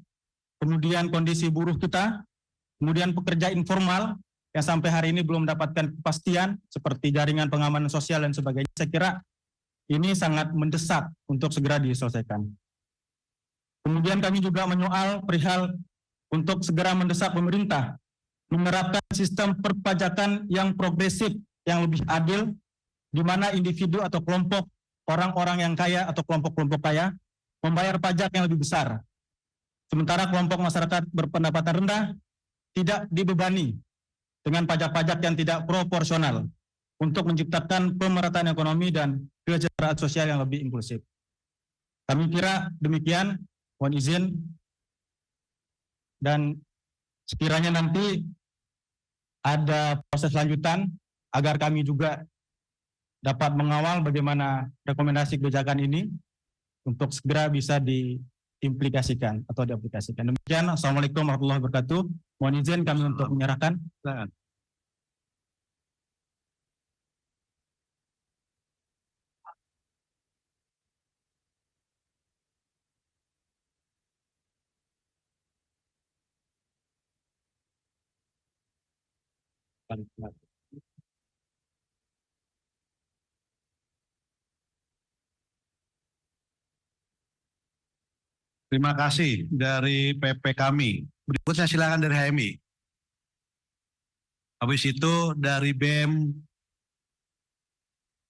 kemudian kondisi buruh kita, kemudian pekerja informal yang sampai hari ini belum mendapatkan kepastian seperti jaringan pengamanan sosial dan sebagainya. Saya kira ini sangat mendesak untuk segera diselesaikan. Kemudian kami juga menyoal perihal untuk segera mendesak pemerintah menerapkan sistem perpajakan yang progresif, yang lebih adil, di mana individu atau kelompok orang-orang yang kaya atau kelompok-kelompok kaya membayar pajak yang lebih besar. Sementara kelompok masyarakat berpendapatan rendah tidak dibebani dengan pajak-pajak yang tidak proporsional untuk menciptakan pemerataan ekonomi dan kesejahteraan sosial yang lebih inklusif. Kami kira demikian, mohon izin, dan sekiranya nanti ada proses lanjutan agar kami juga dapat mengawal bagaimana rekomendasi kebijakan ini untuk segera bisa diimplikasikan atau diaplikasikan. Demikian, Assalamualaikum warahmatullahi wabarakatuh. Mohon izin kami untuk menyerahkan. Terima kasih dari PP kami. Berikutnya silakan dari HMI. Habis itu dari BEM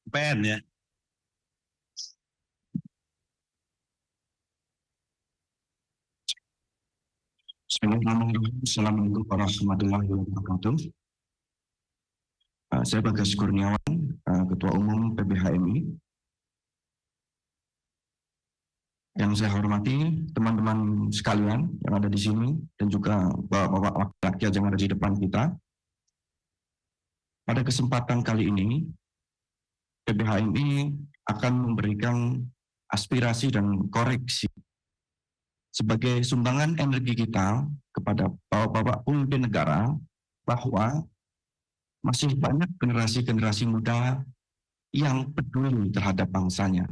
PN ya. Assalamualaikum warahmatullahi wabarakatuh. Saya Bagas Kurniawan, Ketua Umum PBHMI. Yang saya hormati teman-teman sekalian yang ada di sini dan juga bapak-bapak rakyat yang ada di depan kita. Pada kesempatan kali ini, PBHMI akan memberikan aspirasi dan koreksi sebagai sumbangan energi kita kepada bapak-bapak pemimpin negara bahwa masih banyak generasi-generasi muda yang peduli terhadap bangsanya.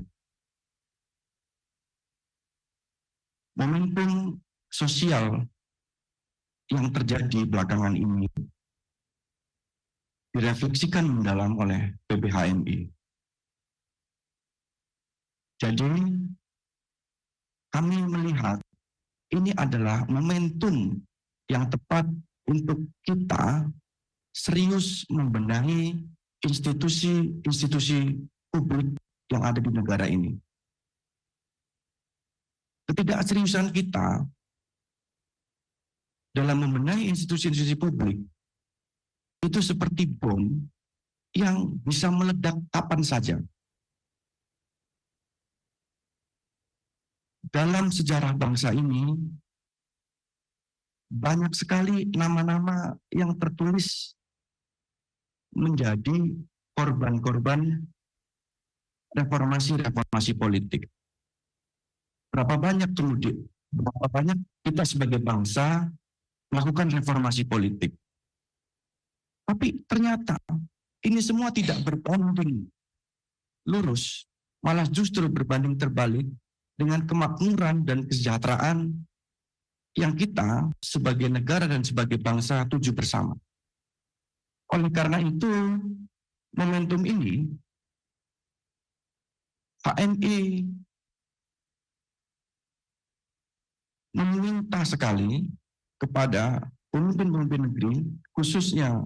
Momentum sosial yang terjadi belakangan ini direfleksikan mendalam oleh PBHMI. Jadi, kami melihat ini adalah momentum yang tepat untuk kita serius membenahi institusi-institusi publik yang ada di negara ini. Ketidakseriusan kita dalam membenahi institusi-institusi publik itu seperti bom yang bisa meledak kapan saja. Dalam sejarah bangsa ini, banyak sekali nama-nama yang tertulis menjadi korban-korban reformasi politik. Berapa banyak kita sebagai bangsa melakukan reformasi politik. Tapi ternyata ini semua tidak berbanding lurus, malah justru berbanding terbalik dengan kemakmuran dan kesejahteraan yang kita sebagai negara dan sebagai bangsa tuju bersama. Oleh karena itu, momentum ini HMI meminta sekali kepada pemimpin-pemimpin negeri, khususnya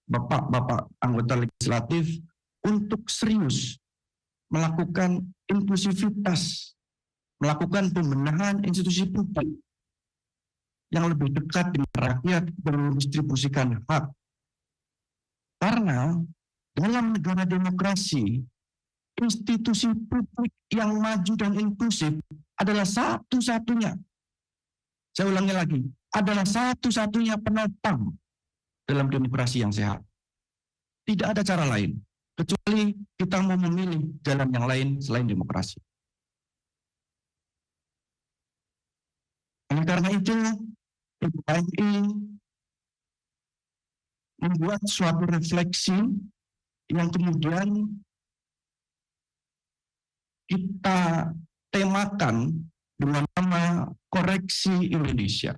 bapak-bapak anggota legislatif, untuk serius melakukan inklusivitas, melakukan pembenahan institusi publik yang lebih dekat dengan rakyat dan mendistribusikan hak. Karena dalam negara demokrasi, institusi publik yang maju dan inklusif adalah satu-satunya, saya ulangi lagi, adalah satu-satunya penopang dalam demokrasi yang sehat. Tidak ada cara lain, kecuali kita mau memilih jalan yang lain selain demokrasi. Oleh karena itu, PBHMI membuat suatu refleksi yang kemudian kita temakan dengan nama Koreksi Indonesia.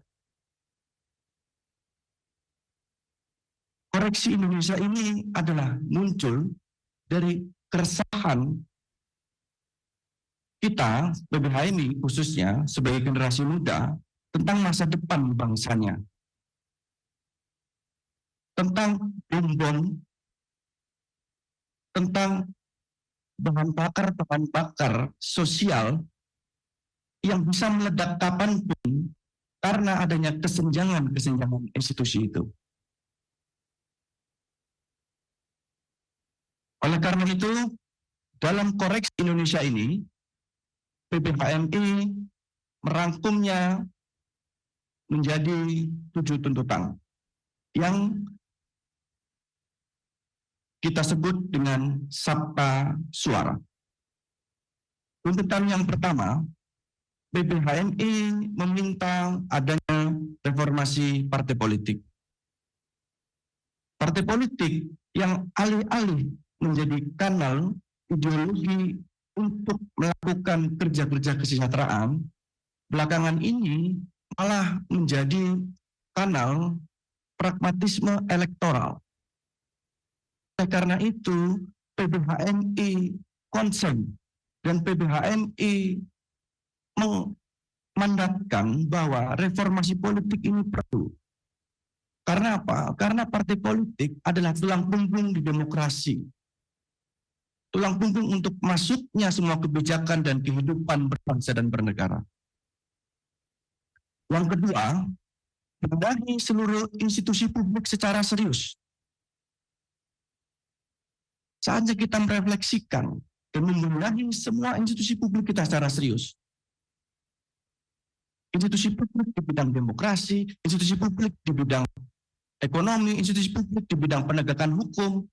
Koreksi Indonesia ini adalah muncul dari keresahan kita, PBHMI khususnya sebagai generasi muda, tentang masa depan bangsanya. Tentang bom-bom, tentang bahan bakar sosial yang bisa meledak kapanpun karena adanya kesenjangan institusi itu. Oleh karena itu, dalam Koreksi Indonesia ini, PBHMI merangkumnya menjadi 7 tuntutan yang kita sebut dengan Sabta Suara. Tuntutan yang pertama, PBHMI meminta adanya reformasi partai politik. Partai politik yang alih-alih menjadi kanal ideologi untuk melakukan kerja-kerja kesejahteraan, belakangan ini malah menjadi kanal pragmatisme elektoral. Oleh karena itu, PBHMI concern dan PBHMI mandatkan bahwa reformasi politik ini perlu. Karena apa? Karena partai politik adalah tulang punggung di demokrasi. Tulang punggung untuk masuknya semua kebijakan dan kehidupan berbangsa dan bernegara. Yang kedua, membenahi seluruh institusi publik secara serius. Saatnya kita merefleksikan dan membenahi semua institusi publik kita secara serius. Institusi publik di bidang demokrasi, institusi publik di bidang ekonomi, institusi publik di bidang penegakan hukum.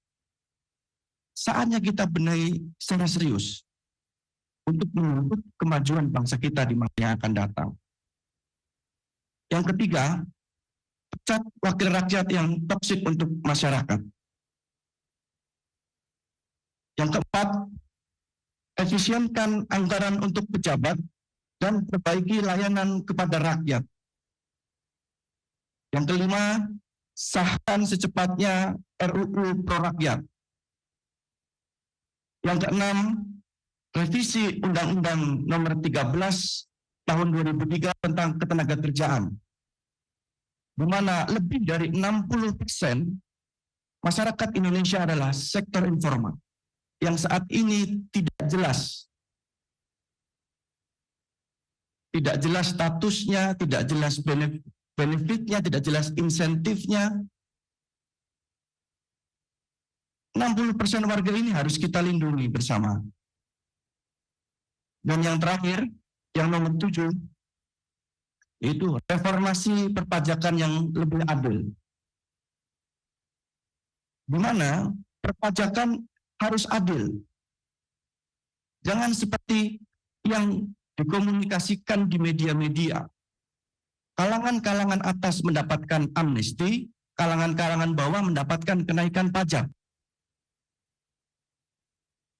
Saatnya kita benahi secara serius untuk menuntut kemajuan bangsa kita di masa yang akan datang. Yang ketiga, pecat wakil rakyat yang toksik untuk masyarakat. Yang keempat, efisienkan anggaran untuk pejabat dan perbaiki layanan kepada rakyat. Yang kelima, sahkan secepatnya RUU Pro Rakyat. Yang keenam, revisi Undang-Undang Nomor 13 Tahun 2003 tentang Ketenagakerjaan, di mana lebih dari 60% masyarakat Indonesia adalah sektor informal yang saat ini tidak jelas statusnya, tidak jelas benefitnya, tidak jelas insentifnya. 60% warga ini harus kita lindungi bersama. Dan yang terakhir, yang nomor 7, yaitu reformasi perpajakan yang lebih adil. Di mana perpajakan harus adil. Jangan seperti yang dikomunikasikan di media-media. Kalangan-kalangan atas mendapatkan amnesti, kalangan-kalangan bawah mendapatkan kenaikan pajak.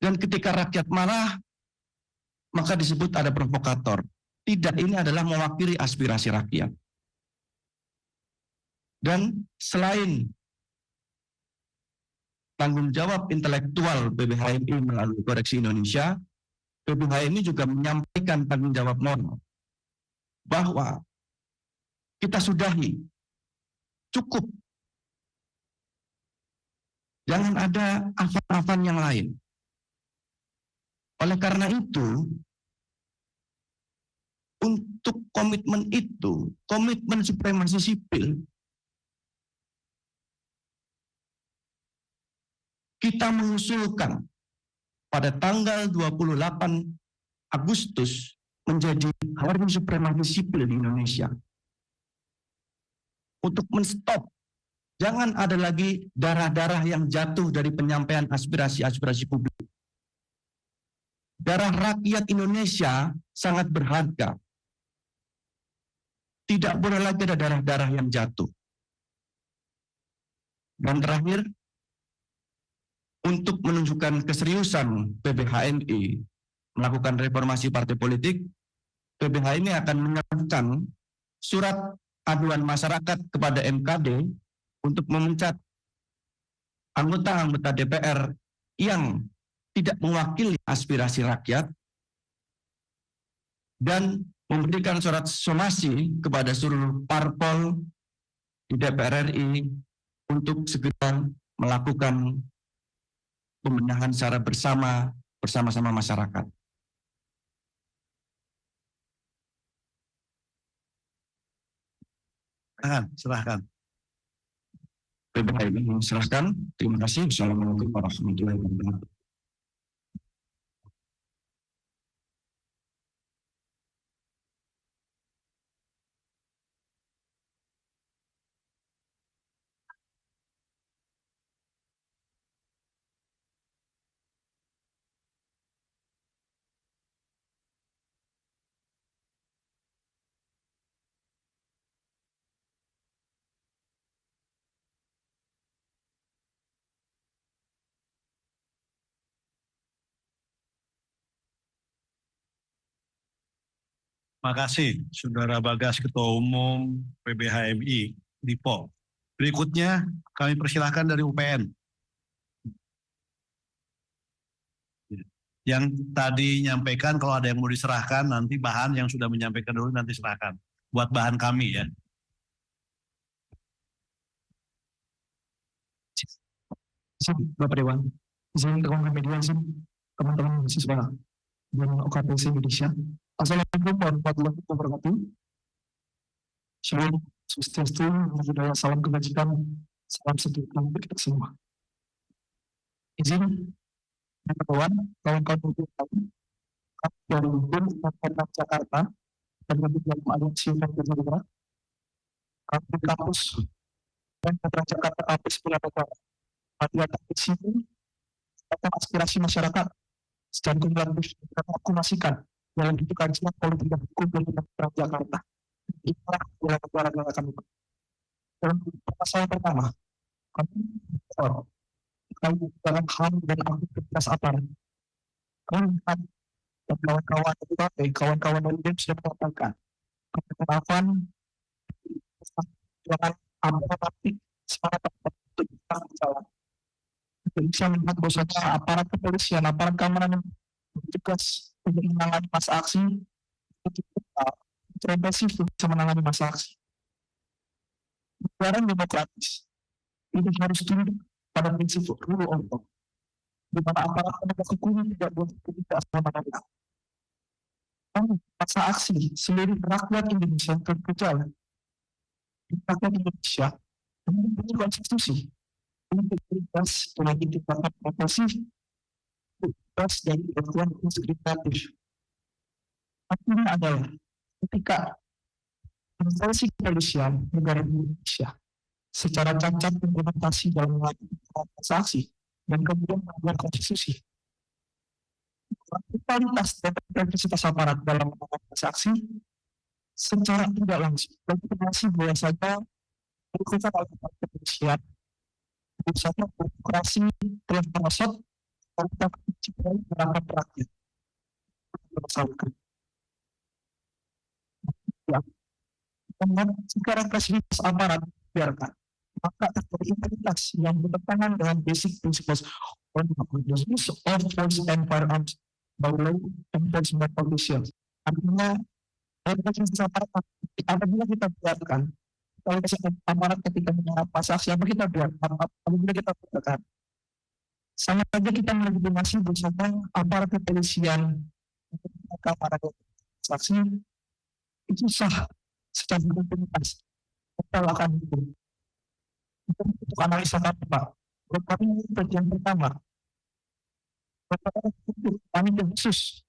Dan ketika rakyat marah, maka disebut ada provokator. Tidak, ini adalah mewakili aspirasi rakyat. Dan selain tanggung jawab intelektual PBHMI melalui Koreksi Indonesia, PBHMI juga menyampaikan tanggung jawab moral bahwa kita sudahi, cukup. Jangan ada afan-afan yang lain. Oleh karena itu, untuk komitmen itu, komitmen supremasi sipil, kita mengusulkan pada tanggal 28 Agustus menjadi Hari Supremasi Sipil di Indonesia. Untuk menstop, jangan ada lagi darah-darah yang jatuh dari penyampaian aspirasi-aspirasi publik. Darah rakyat Indonesia sangat berharga. Tidak boleh lagi ada darah-darah yang jatuh. Dan terakhir, untuk menunjukkan keseriusan PBHMI melakukan reformasi partai politik, PBHMI akan menyerahkan surat aduan masyarakat kepada MKD untuk memecat anggota-anggota DPR yang tidak mewakili aspirasi rakyat dan memberikan surat somasi kepada seluruh parpol di DPR RI untuk segera melakukan pembenahan secara bersama-sama masyarakat. Silahkan. PBHMI silahkan. Terima kasih. Assalamualaikum warahmatullahi wabarakatuh. Makasih, Saudara Bagas, Ketua Umum PBHMI, Dipo. Berikutnya, kami persilahkan dari UPN. Yang tadi nyampaikan kalau ada yang mau diserahkan nanti bahan yang sudah menyampaikan dulu nanti serahkan buat bahan kami ya. Izin Bapak Dewan, izin rekan media, izin teman-teman mahasiswa dan OKPC Indonesia. Assalamualaikum warahmatullahi wabarakatuh. Shalom, Swastiastu, Namo salam kebajikan, salam sejahtera untuk kita semua. Izin Bapak Dewan, kawan-kawan media kami, dari Universitas Jakarta, dan dalam aliansi Universitas Negara, kampus dan Jakarta Kampus Purwakarta. Di sini akan aspirasi masyarakat secara kumulatif diakumulasikan dalam bentuk kajian politik dan hukum dari Universitas Jakarta. Inilah negara kami. Dalam pasal pertama, kami terkait dengan HAM dan aktivitas aparat. Kami dan kawan-kawan dari kawan-kawan dari BEM sudah mengatakan penerapan dengan aparat semangat untuk kita berjalan. Bisa melihat bahwasanya aparat kepolisian, aparat keamanan yang bertugas untuk menangani masa aksi itu represif bisa menangani masa aksi. Negara demokratis itu harus tunduk pada prinsip rule of law, di mana aparat penegak hukum tidak boleh bertindak semena-mena. Masa aksi seluruh rakyat Indonesia terpercaya. Rakyat Indonesia memiliki konstitusi untuk bebas dari tindakan represif, bebas dari perlakuan diskriminatif. Artinya adalah ketika instansi kepolisian negara Indonesia secara cacat implementasi dalam melakukan transaksi dan kemudian melanggar konstitusi, kualitas dan kapasitas aparat dalam melakukan transaksi secara tidak langsung legitimasi bahwasanya berkutat oleh kepolisian bersama demokrasi telah merosot tanpa menciprai gerakan rakyat. Ya, dengan sekarang fasilitas aparat biarkan, maka terjadi integritas yang bertentangan dengan basic principles on the use of force and firearms by law enforcement officials. Artinya, fasilitas aparat apabila kita biarkan, kalau aparat ketika menyerap masa aksi apa kita buat, apabila kita buatkan, sama saja kita melegitimasi bersama aparat kepolisian keamanan saksi itu sah secara legitimitas. Kita akan itu. Untuk analisa kami Pak, buat kami ini bagian pertama. Kami khusus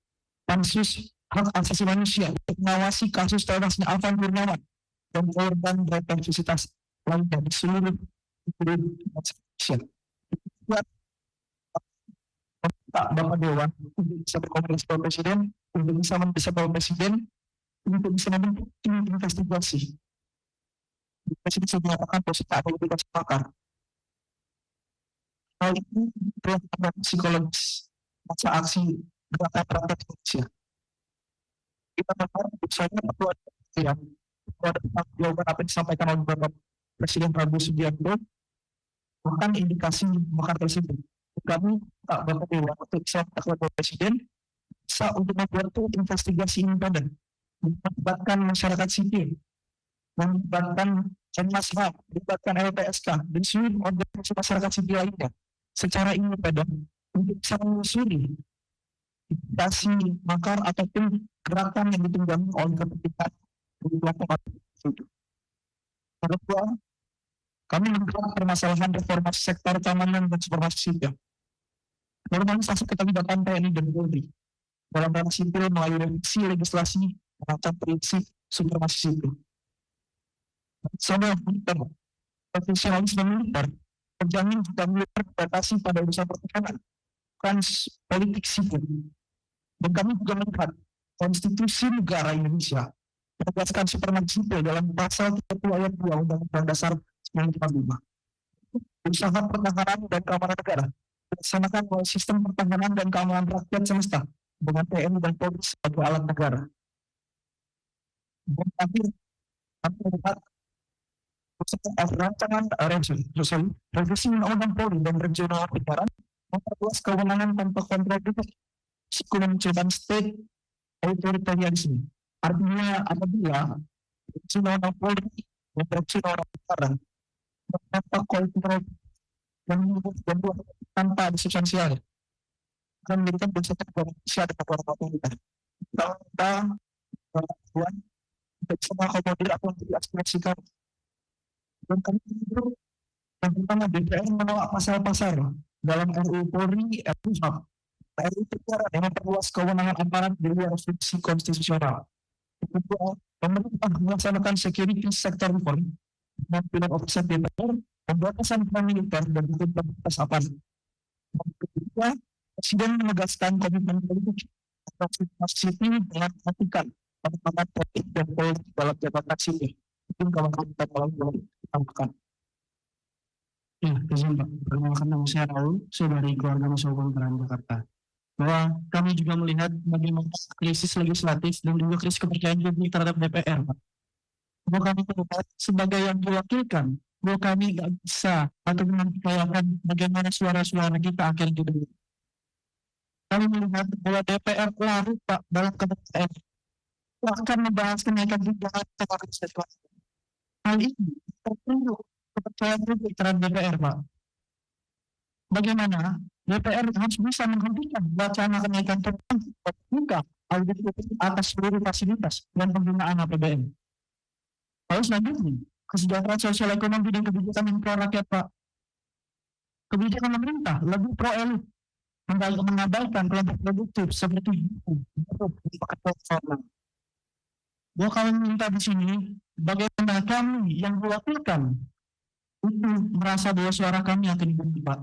pansus hak asasi manusia untuk mengawasi kasus terorisme Alvan Purnawan dan korban retensitas lainnya di seluruh Indonesia. Bapak Dewan untuk bisa berkomunikasi dengan Presiden, untuk bisa mendesak Bapak Presiden, untuk bisa membentuk tim investigasi. Presiden sudah menyatakan bahwa tidak ada identitas pakar. Hal ini terlihat psikologis masa aksi gerakan rakyat Indonesia. Kita berharap misalnya perlu ada jawaban apa yang disampaikan oleh Bapak Presiden Prabowo Subianto, bahkan indikasi makar tersebut. Kami Bapak Dewan untuk bisa melakukan Bapak Presiden bisa untuk membuat investigasi independen, melibatkan masyarakat sipil, melibatkan Komnas HAM, melibatkan LPSK dan seluruh organisasi masyarakat sipil lainnya secara independen untuk bisa menelusuri indikasi makar ataupun gerakan yang ditunggangi oleh kepentingan kelompok itu. Kedua, kami menggelar permasalahan reformasi sektor keamanan dan supremasi sipil. Normalisasi keterlibatan TNI dan Polri dalam ranah sipil melalui revisi legislasi mengancam prinsip supremasi sipil. Sama militer, profesionalisme militer terjamin jika militer dibatasi pada urusan pertahanan, bukan politik sipil. Dan kami juga melihat konstitusi negara Indonesia menegaskan supremasi sipil dalam pasal 30 ayat 2 Undang-Undang Dasar 1945. Usaha pertahanan dan keamanan negara dilaksanakan melalui sistem pertahanan dan keamanan rakyat semesta dengan TNI dan Polri sebagai alat negara. Dan akhir, kami melihat rancangan revisi Undang-Undang Polri dan regional negara memperluas kewenangan tanpa kontrol publik risiko memunculkan state authoritarianism. Artinya apabila undang-undang Polri dan undang-undang sekarang tanpa kontrol dan tanpa ada substansial akan menjadikan konsep Indonesia ada kekuatan kita. Kita tidak bisa mengakomodir apa yang diaspirasikan. Dan kami juga yang pertama DPR menolak pasal-pasal dalam RUU Polri, RUU HAM, RUU Negara yang memperluas kewenangan aparat di luar fungsi konstitusional. Kedua, pemerintah melaksanakan security sector reform dan pilot oversight DPR, pembatasan peran militer dan batas aparat. Ketiga, Presiden menegaskan komitmen politik atas sipil dengan melakukan penempatan politik dan politik dalam jabatan sipil. Mungkin kalau kita boleh tambahkan. Ya, izin Pak. Perkenalkan nama saya Raul, saya dari keluarga Masyarakat Peran Jakarta. Bahwa kami juga melihat bagaimana krisis legislatif dan juga krisis kepercayaan publik terhadap DPR, Pak. Bahwa kami melihat sebagai yang diwakilkan, bahwa kami nggak bisa atau mempercayakan bagaimana suara-suara kita akhirnya didengar. Kami melihat bahwa DPR larut Pak dalam kepercayaan. Bahkan membahas kenaikan tunjangan tenaga kesehatan. Hal ini terperlu kepercayaan publik terhadap DPR, Pak. Bagaimana DPR harus bisa menghentikan wacana kenaikan tunjangan dan buka audit atas seluruh fasilitas dan penggunaan APBN. Lalu selanjutnya, kesejahteraan sosial ekonomi dan kebijakan yang pro rakyat, Pak. Kebijakan pemerintah lebih pro elit, mengabaikan kelompok produktif seperti pekerja formal. Bahwa kami minta di sini, bagaimana kami yang diwakilkan itu merasa bahwa suara kami akan didengar, Pak.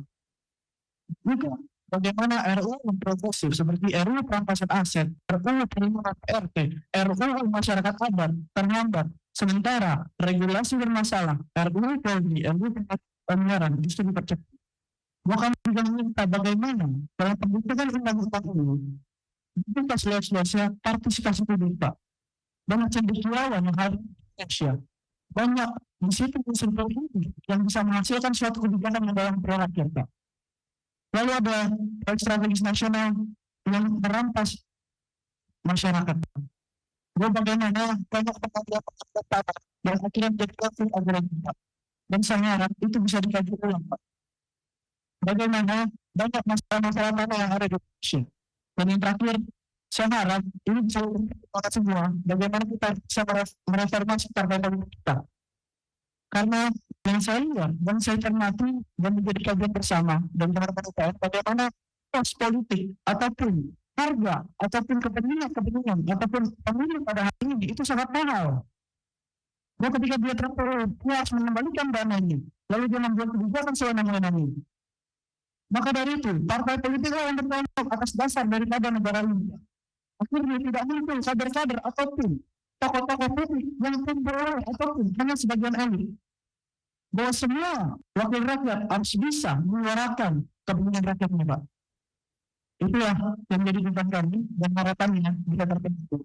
Juga bagaimana RUU yang progresif seperti RUU perampasan aset, RUU perlindungan PRT, RUU masyarakat adat terhambat, sementara regulasi bermasalah, RUU Polri, RUU anggaran justru dipercepat. Bahkan juga meminta bagaimana dalam pembentukan undang-undang ini kita seluas-luasnya partisipasi publik, Pak. Banyak cendekiawan yang hadir di Indonesia. Banyak di situ unsur politik yang bisa menghasilkan suatu kebijakan yang dalam pro rakyat, Pak. Lalu ada proyek strategis nasional yang merampas masyarakat. Bahwa bagaimana banyak pengajian yang akhirnya menjadi konflik agraria, Pak. Dan saya harap itu bisa dikaji ulang, Pak. Bagaimana banyak masalah-masalah tanah yang ada di Indonesia. Dan yang terakhir, saya harap ini bisa kita semua bagaimana kita bisa mereformasi partai politik kita. Karena yang saya lihat dan saya cermati dan menjadi kajian bersama dan teman-teman UPN bagaimana pos politik ataupun harga ataupun kepentingan ataupun pemilu pada hari ini itu sangat mahal. Bahwa ketika dia terpilih, dia harus mengembalikan dana ini, lalu dia membuat kebijakan sewenang-wenang ini. Maka dari itu, partai politik yang bertanggung atas dasar daripada negara ini. Akhirnya tidak muncul kader-kader ataupun tokoh-tokoh publik yang memperoleh ataupun hanya sebagian elit. Bahwa semua wakil rakyat harus bisa menyuarakan kepentingan rakyatnya, Pak. Itulah yang menjadi tuntutan kami dan harapannya bisa terpenuhi.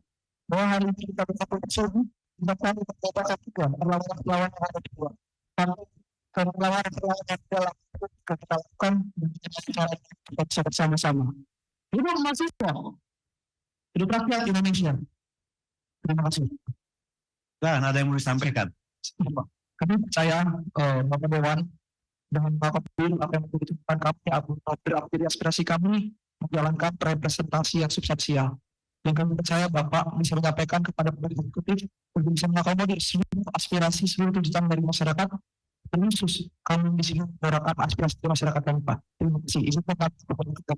Bahwa hari ini kita bersama bersama, kita kami berkata juga perlawanan yang ada di luar. Kami perlawanan yang dalam kita lakukan dan kita bisa bersama-sama. Ini mahasiswa. Hidup rakyat Indonesia. Terima kasih. Dan ada yang mau disampaikan? Kami percaya Bapak Dewan dengan Bapak Pil apa yang menjadi tuntutan kami beraktif aspirasi kami menjalankan representasi yang substansial. Dan kami percaya Bapak bisa menyampaikan kepada pemerintah eksekutif untuk bisa mengakomodir seluruh aspirasi seluruh tuntutan dari masyarakat. Khusus kami di sini menyuarakan aspirasi masyarakat kami, Pak. Terima kasih. Izinkan kami kepada kita.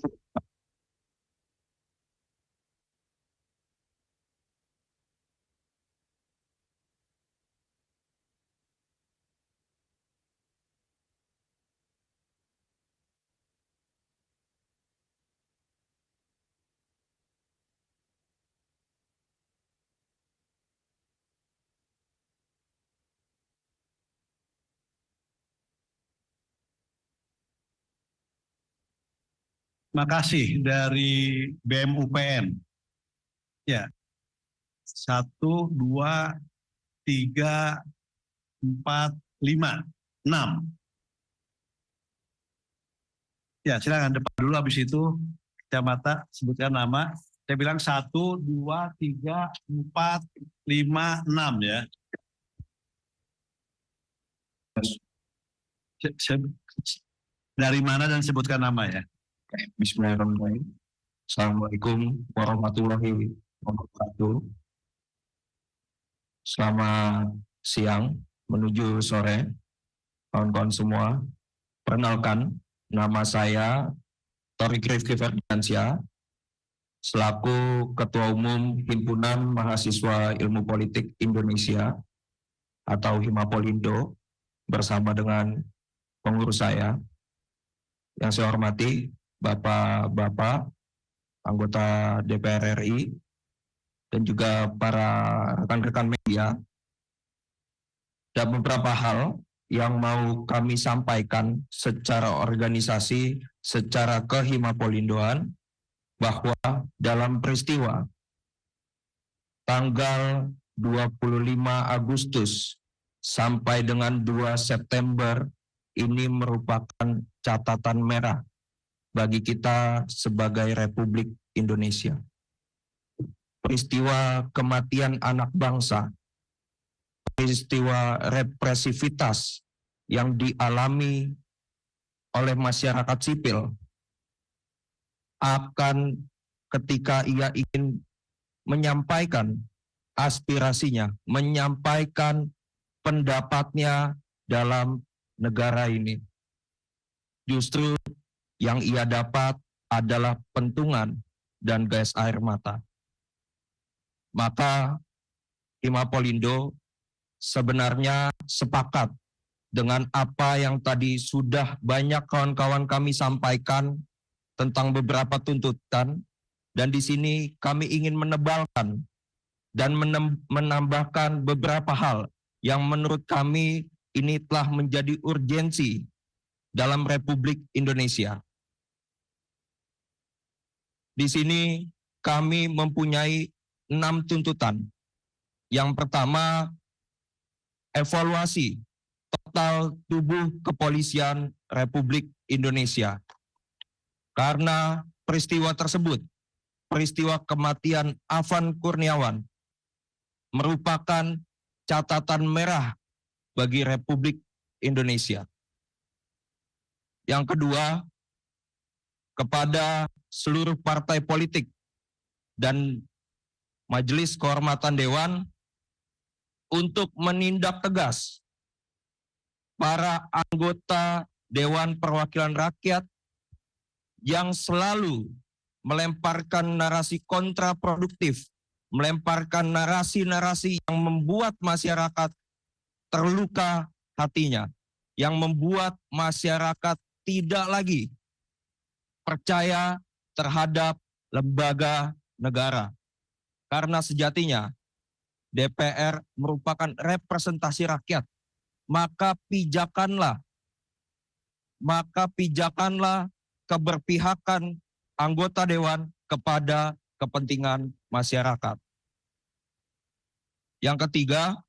Makasih dari BEM-UPN. Ya. 1, 2, 3, 4, 5, 6. Ya, silakan depan dulu, habis itu kacamata, sebutkan nama. Saya bilang 1, 2, 3, 4, 5, 6 ya. Dari mana dan sebutkan nama ya. Bismillahirrahmanirrahim. Assalamualaikum warahmatullahi wabarakatuh. Selamat siang menuju sore, kawan-kawan semua. Perkenalkan, nama saya Torik Rifki Ferdiansyah, selaku Ketua Umum Himpunan Mahasiswa Ilmu Politik Indonesia atau Himapolindo, bersama dengan pengurus saya. Yang saya hormati Bapak-Bapak, anggota DPR RI, dan juga para rekan-rekan media. Ada beberapa hal yang mau kami sampaikan secara organisasi, secara kehimapolindoan, bahwa dalam peristiwa tanggal 25 Agustus sampai dengan 2 September ini merupakan catatan merah bagi kita sebagai Republik Indonesia. Peristiwa kematian anak bangsa, peristiwa represivitas yang dialami oleh masyarakat sipil akan ketika ia ingin menyampaikan aspirasinya, menyampaikan pendapatnya dalam negara ini. Justru yang ia dapat adalah pentungan dan gas air mata. Maka Himapolindo sebenarnya sepakat dengan apa yang tadi sudah banyak kawan-kawan kami sampaikan tentang beberapa tuntutan, dan di sini kami ingin menebalkan dan menambahkan beberapa hal yang menurut kami ini telah menjadi urgensi dalam Republik Indonesia. Di sini kami mempunyai 6 tuntutan. Yang pertama, evaluasi total tubuh kepolisian Republik Indonesia. Karena peristiwa tersebut, peristiwa kematian Afan Kurniawan, merupakan catatan merah bagi Republik Indonesia. Yang kedua, kepada seluruh partai politik dan Majelis Kehormatan Dewan untuk menindak tegas para anggota Dewan Perwakilan Rakyat yang selalu melemparkan narasi kontraproduktif, melemparkan narasi-narasi yang membuat masyarakat terluka hatinya, yang membuat masyarakat tidak lagi percaya terhadap lembaga negara. Karena sejatinya DPR merupakan representasi rakyat, maka pijakanlah keberpihakan anggota dewan kepada kepentingan masyarakat. Yang ketiga,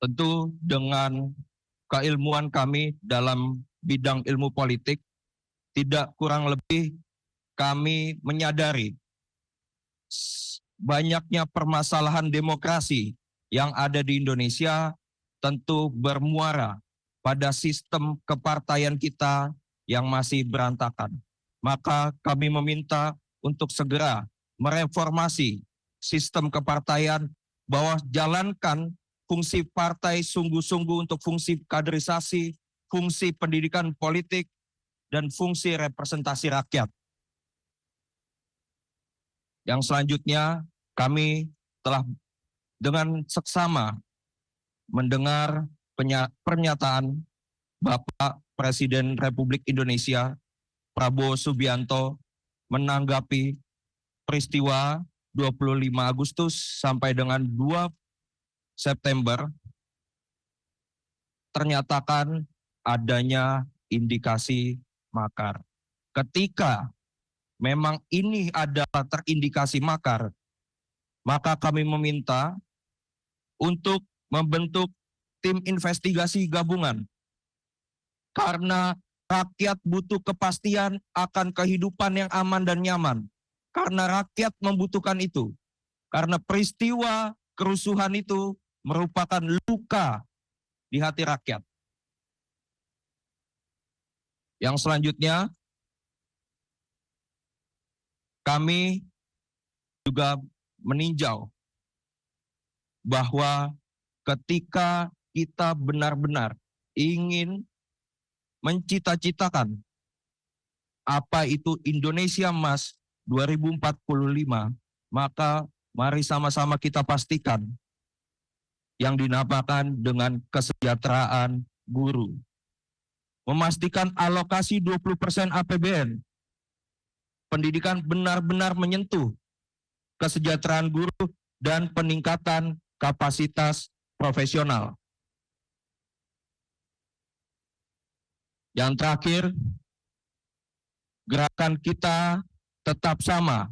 tentu dengan keilmuan kami dalam bidang ilmu politik, tidak kurang lebih kami menyadari banyaknya permasalahan demokrasi yang ada di Indonesia tentu bermuara pada sistem kepartaian kita yang masih berantakan. Maka kami meminta untuk segera mereformasi sistem kepartaian, bahwa jalankan fungsi partai sungguh-sungguh untuk fungsi kaderisasi, fungsi pendidikan politik, dan fungsi representasi rakyat. Yang selanjutnya, kami telah dengan seksama mendengar pernyataan Bapak Presiden Republik Indonesia Prabowo Subianto menanggapi peristiwa 25 Agustus sampai dengan 2 September, ternyatakan adanya indikasi makar. Ketika memang ini adalah terindikasi makar, maka kami meminta untuk membentuk tim investigasi gabungan. Karena Rakyat butuh kepastian akan kehidupan yang aman dan nyaman. Karena rakyat membutuhkan itu. Karena peristiwa kerusuhan itu merupakan luka di hati rakyat. Yang selanjutnya, kami juga meninjau bahwa ketika kita benar-benar ingin mencita-citakan apa itu Indonesia Emas 2045, maka mari sama-sama kita pastikan yang dinamakan dengan kesejahteraan guru. Memastikan alokasi 20% APBN. Pendidikan benar-benar menyentuh kesejahteraan guru dan peningkatan kapasitas profesional. Yang terakhir, gerakan kita tetap sama,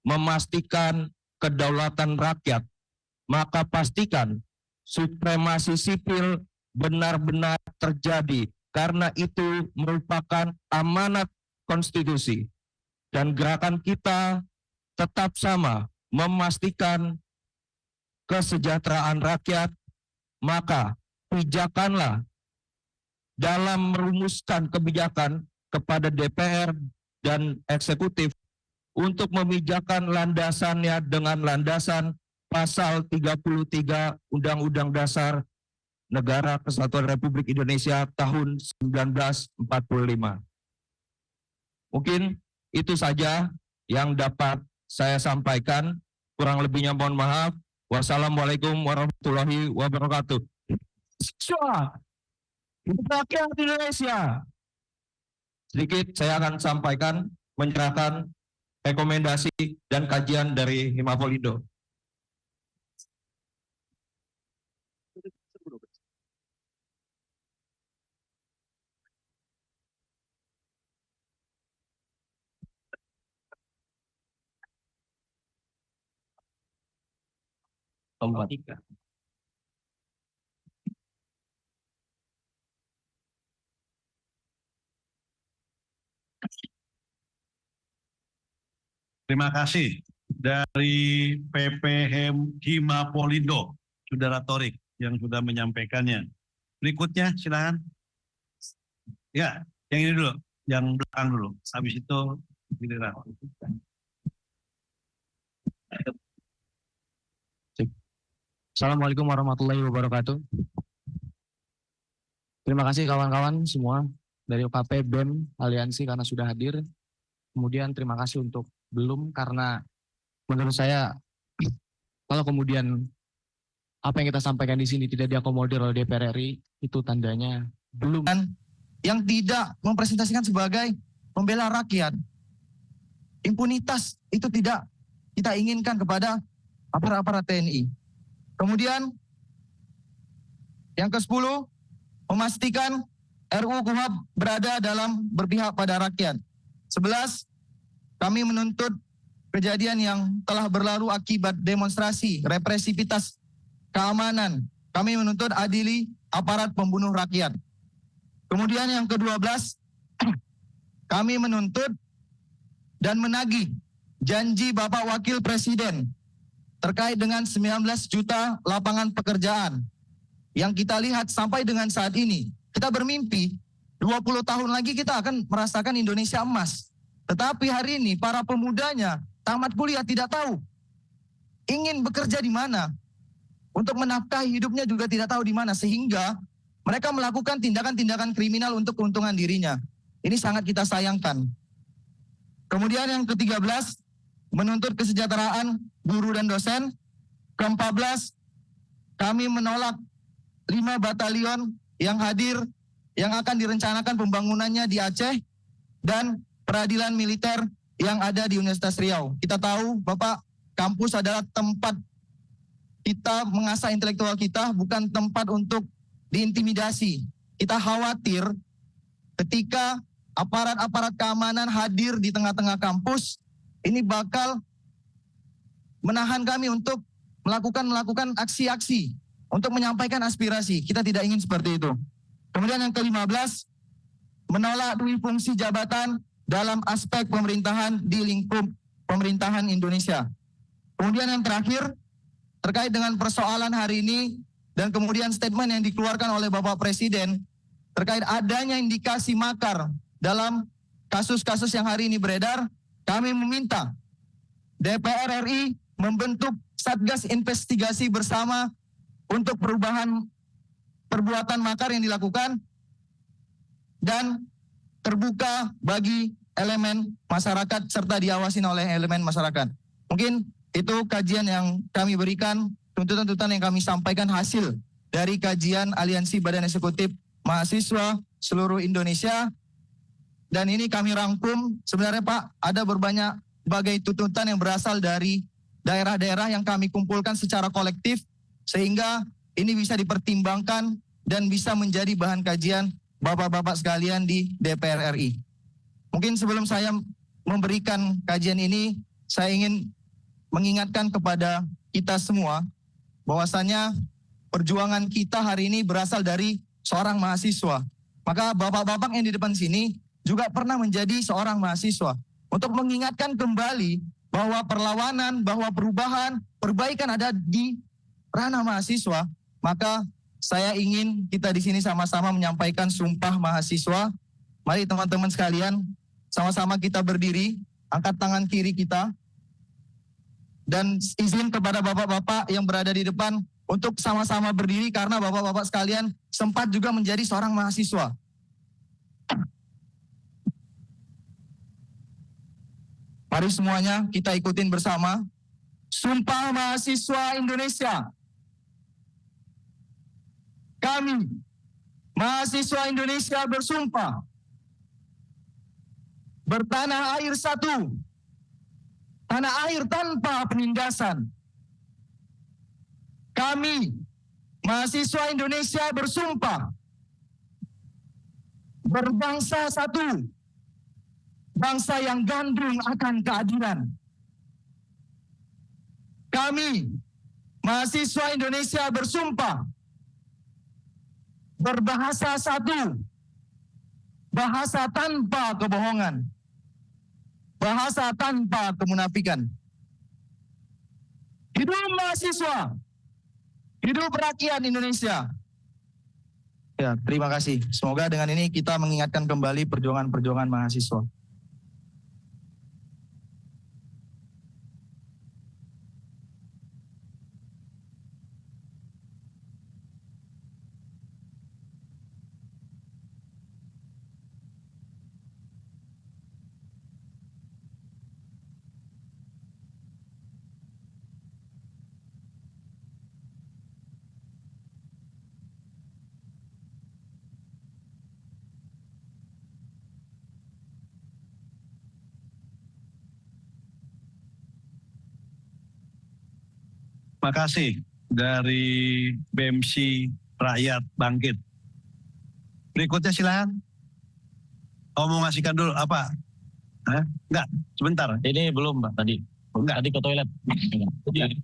memastikan kedaulatan rakyat, maka pastikan supremasi sipil benar-benar terjadi, karena itu merupakan amanat konstitusi. Dan gerakan kita tetap sama, memastikan kesejahteraan rakyat, maka pijakanlah dalam merumuskan kebijakan kepada DPR dan eksekutif untuk memijakan landasannya dengan landasan pasal 33 Undang-Undang Dasar Negara Kesatuan Republik Indonesia tahun 1945. Mungkin itu saja yang dapat saya sampaikan. Kurang lebihnya mohon maaf. Wassalamualaikum warahmatullahi wabarakatuh. Rakyat Indonesia. Sedikit saya akan sampaikan, menyerahkan rekomendasi dan kajian dari Himapolrindo. Nomor 3. Terima kasih dari PP Himapolrindo, Saudara Thorik yang sudah menyampaikannya. Berikutnya silakan. Ya, yang ini dulu, yang belakang dulu. Habis itu giliran. Assalamualaikum warahmatullahi wabarakatuh. Terima kasih kawan-kawan semua dari UKP, BEM, Aliansi karena sudah hadir. Kemudian terima kasih untuk belum, karena menurut saya kalau kemudian apa yang kita sampaikan di sini tidak diakomodir oleh DPR RI, itu tandanya belum. Yang tidak mempresentasikan sebagai pembela rakyat. Impunitas itu tidak kita inginkan kepada aparat-aparat TNI. Kemudian yang ke-10, memastikan RUU KUHP berada dalam berpihak pada rakyat. 11, kami menuntut kejadian yang telah berlalu akibat demonstrasi, represivitas keamanan. Kami menuntut adili aparat pembunuh rakyat. Kemudian yang ke-12, kami menuntut dan menagih janji Bapak Wakil Presiden terkait dengan 19 juta lapangan pekerjaan yang kita lihat sampai dengan saat ini. Kita bermimpi 20 tahun lagi kita akan merasakan Indonesia emas. Tetapi hari ini para pemudanya tamat kuliah tidak tahu ingin bekerja di mana. Untuk menafkahi hidupnya juga tidak tahu di mana, sehingga mereka melakukan tindakan-tindakan kriminal untuk keuntungan dirinya. Ini sangat kita sayangkan. Kemudian yang ke-13, menuntut kesejahteraan guru dan dosen. Ke-14, kami menolak 5 batalion yang hadir, yang akan direncanakan pembangunannya di Aceh, dan peradilan militer yang ada di Universitas Riau. Kita tahu Bapak, kampus adalah tempat kita mengasah intelektual kita, bukan tempat untuk diintimidasi. Kita khawatir ketika aparat-aparat keamanan hadir di tengah-tengah kampus, ini bakal menahan kami untuk melakukan aksi-aksi untuk menyampaikan aspirasi. Kita tidak ingin seperti itu. Kemudian yang ke-15, menolak duit fungsi jabatan dalam aspek pemerintahan di lingkup pemerintahan Indonesia. Kemudian yang terakhir, terkait dengan persoalan hari ini dan kemudian statement yang dikeluarkan oleh Bapak Presiden terkait adanya indikasi makar dalam kasus-kasus yang hari ini beredar, kami meminta DPR RI membentuk Satgas Investigasi bersama untuk perubahan perbuatan makar yang dilakukan dan terbuka bagi elemen masyarakat serta diawasi oleh elemen masyarakat. Mungkin itu kajian yang kami berikan, tuntutan-tuntutan yang kami sampaikan hasil dari kajian Aliansi Badan Eksekutif Mahasiswa seluruh Indonesia. Dan ini kami rangkum, sebenarnya Pak, ada berbagai tuntutan yang berasal dari daerah-daerah yang kami kumpulkan secara kolektif, sehingga ini bisa dipertimbangkan dan bisa menjadi bahan kajian Bapak-Bapak sekalian di DPR RI. Mungkin sebelum saya memberikan kajian ini, saya ingin mengingatkan kepada kita semua bahwasanya perjuangan kita hari ini berasal dari seorang mahasiswa. Maka bapak-bapak yang di depan sini juga pernah menjadi seorang mahasiswa. Untuk mengingatkan kembali bahwa perlawanan, bahwa perubahan, perbaikan ada di ranah mahasiswa, maka saya ingin kita di sini sama-sama menyampaikan sumpah mahasiswa. Mari teman-teman sekalian, sama-sama kita berdiri, angkat tangan kiri kita, dan izin kepada bapak-bapak yang berada di depan untuk sama-sama berdiri karena bapak-bapak sekalian sempat juga menjadi seorang mahasiswa. Mari semuanya kita ikutin bersama. Sumpah Mahasiswa Indonesia. Kami, mahasiswa Indonesia bersumpah bertanah air satu, tanah air tanpa penindasan. Kami, mahasiswa Indonesia bersumpah berbangsa satu, bangsa yang gandrung akan keadilan. Kami, mahasiswa Indonesia bersumpah berbahasa satu, bahasa tanpa kebohongan, bahasa tanpa kemunafikan. Hidup mahasiswa, hidup rakyat Indonesia. Ya, terima kasih. Semoga dengan ini kita mengingatkan kembali perjuangan-perjuangan mahasiswa. Terima kasih dari BMC Rakyat Bangkit. Berikutnya silakan. Oh, mau ngasihkan dulu apa? Enggak, sebentar. Ini belum Pak tadi. Enggak. Tadi ke toilet.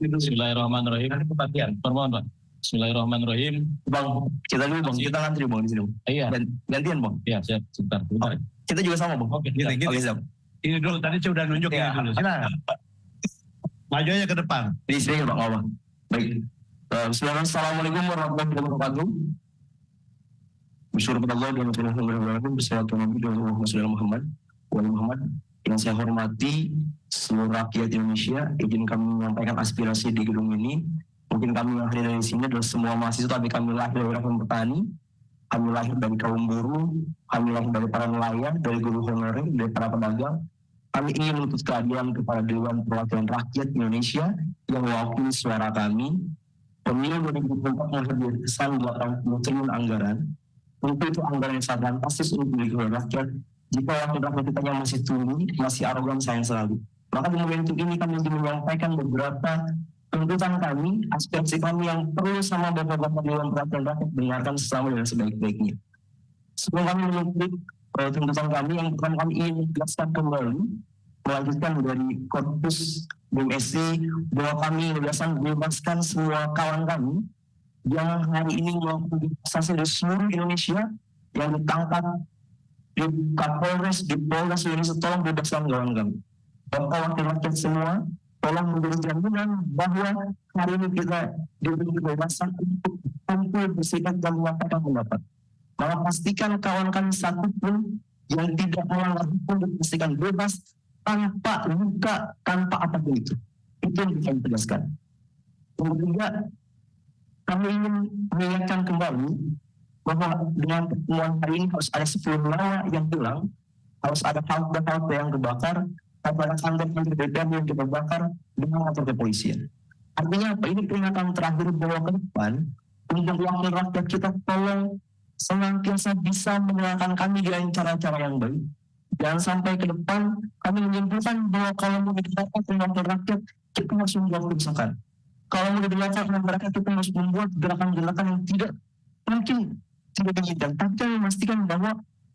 Bismillahirrahmanirrahim. Permohon Pak. Bismillahirrahmanirrahim. Bang, kita dulu Bang, kita ngantri Bang di sini. Iya. Gantian Bang. Iya, siap. Sebentar. Kita juga sama Bang. Oke, Gini. Oke, siap. Ini dulu, tadi saya udah nunjuk ini dulu. Silakan. Maju aja ke depan. Di sini Bang, apa? Baik. Assalamualaikum warahmatullahi wabarakatuh. Bismillahirrahmanirrahim. Wassalamualaikum Muhammad yang saya hormati seluruh rakyat Indonesia, izin kami menyampaikan aspirasi di gedung ini. Mungkin kami yang hadir dari sini adalah semua mahasiswa, tapi kami lahir dari kaum petani, kami lahir dari kaum buruh, kami lahir dari para nelayan, dari guru honorer, dari para pedagang. Kami ingin menuntut keadilan kepada Dewan Perwakilan Rakyat Indonesia yang mewakili suara kami. Pemilu 2024 menghabiskan 80 triliun anggaran. Tentu itu anggaran yang sangat fantastis untuk diberikan rakyat. Jika wakil rakyat kita yang masih tinggi, masih arogan sayang selalu. Maka di momentum ini kami ingin menyampaikan beberapa tuntutan kami, aspirasi kami yang perlu sama bapak-bapak Dewan Perwakilan Rakyat dengarkan sesama dan sebaik-baiknya. Sebelum kami menuntut tuntutan kami, yang pertama kami ingin menjelaskan kembali, melanjutkan dari korpus BMSI, bahwa kami bebaskan semua kawan kami yang hari ini melakukan demonstrasi di seluruh Indonesia yang ditangkap di Kapolres, di Polres Indonesia, tolong bebaskan kawan kami. Bapak wakil rakyat semua, tolong memberi jaminan bahwa hari ini kita diberi kebebasan untuk kumpul, berserikat dan menyampaikan pendapat. Maka pastikan kawan kami satu pun yang tidak melanggar hukum dipastikan bebas tanpa luka, tanpa apapun itu. Itu yang kita tegaskan. Yang ketiga, kami ingin mengingatkan kembali bahwa dengan pertemuan hari ini harus ada 10 nyawa yang hilang, harus ada halte-halte yang kebakar, ada kantor-kantor DPRD yang terbakar dengan kantor kepolisian. Artinya apa? Ini peringatan terakhir bahwa ke depan untuk wakil rakyat kita tolong senantiasa bisa menyenangkan kami dengan cara-cara yang baik. Jangan sampai ke depan kami menyimpulkan bahwa kalau mau didengarkan wakil rakyat, kita harus membuat kebijakan. Kalau mau didengarkan rakyat, kita harus membuat gerakan-gerakan yang tidak mungkin tidak diinginkan. Tapi kami memastikan bahwa